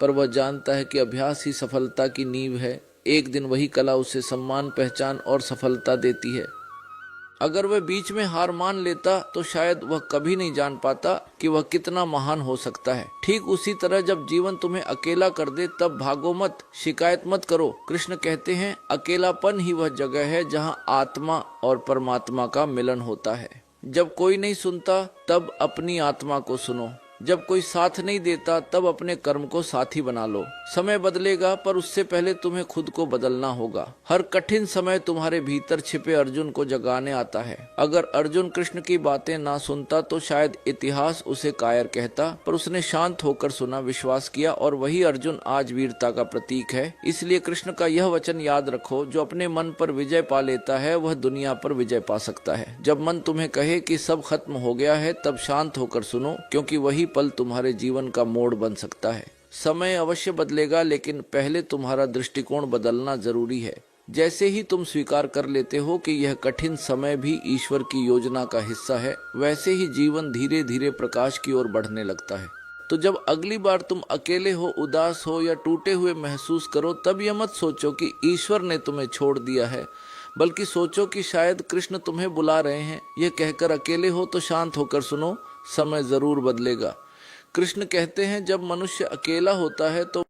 पर वह जानता है कि अभ्यास ही सफलता की नींव है। एक दिन वही कला उसे सम्मान, पहचान और सफलता देती है। अगर वह बीच में हार मान लेता तो शायद वह कभी नहीं जान पाता कि वह कितना महान हो सकता है। ठीक उसी तरह जब जीवन तुम्हें अकेला कर दे तब भागो मत, शिकायत मत करो। कृष्ण कहते हैं, अकेलापन ही वह जगह है जहां आत्मा और परमात्मा का मिलन होता है। जब कोई नहीं सुनता तब अपनी आत्मा को सुनो, जब कोई साथ नहीं देता तब अपने कर्म को साथी बना लो। समय बदलेगा, पर उससे पहले तुम्हें खुद को बदलना होगा। हर कठिन समय तुम्हारे भीतर छिपे अर्जुन को जगाने आता है। अगर अर्जुन कृष्ण की बातें ना सुनता तो शायद इतिहास उसे कायर कहता, पर उसने शांत होकर सुना, विश्वास किया और वही अर्जुन आज वीरता का प्रतीक है। इसलिए कृष्ण का यह वचन याद रखो, जो अपने मन पर विजय पा लेता है वह दुनिया पर विजय पा सकता है। जब मन तुम्हें कहे कि सब खत्म हो गया है, तब शांत होकर सुनो, क्योंकि वही पल तुम्हारे जीवन का मोड़ बन सकता है। समय अवश्य बदलेगा, लेकिन पहले तुम्हारा दृष्टिकोण बदलना जरूरी है। जैसे ही तुम स्वीकार कर लेते हो कि यह कठिन समय भी ईश्वर की योजना का हिस्सा है, वैसे ही जीवन धीरे धीरे प्रकाश की ओर बढ़ने लगता है। तो जब अगली बार तुम अकेले हो, उदास हो या टूटे हुए महसूस करो, तब यह मत सोचो कि ईश्वर ने तुम्हें छोड़ दिया है, बल्कि सोचो कि शायद कृष्ण तुम्हें बुला रहे हैं। यह कहकर अकेले हो तो शांत होकर सुनो, समय जरूर बदलेगा। कृष्ण कहते हैं, जब मनुष्य अकेला होता है तो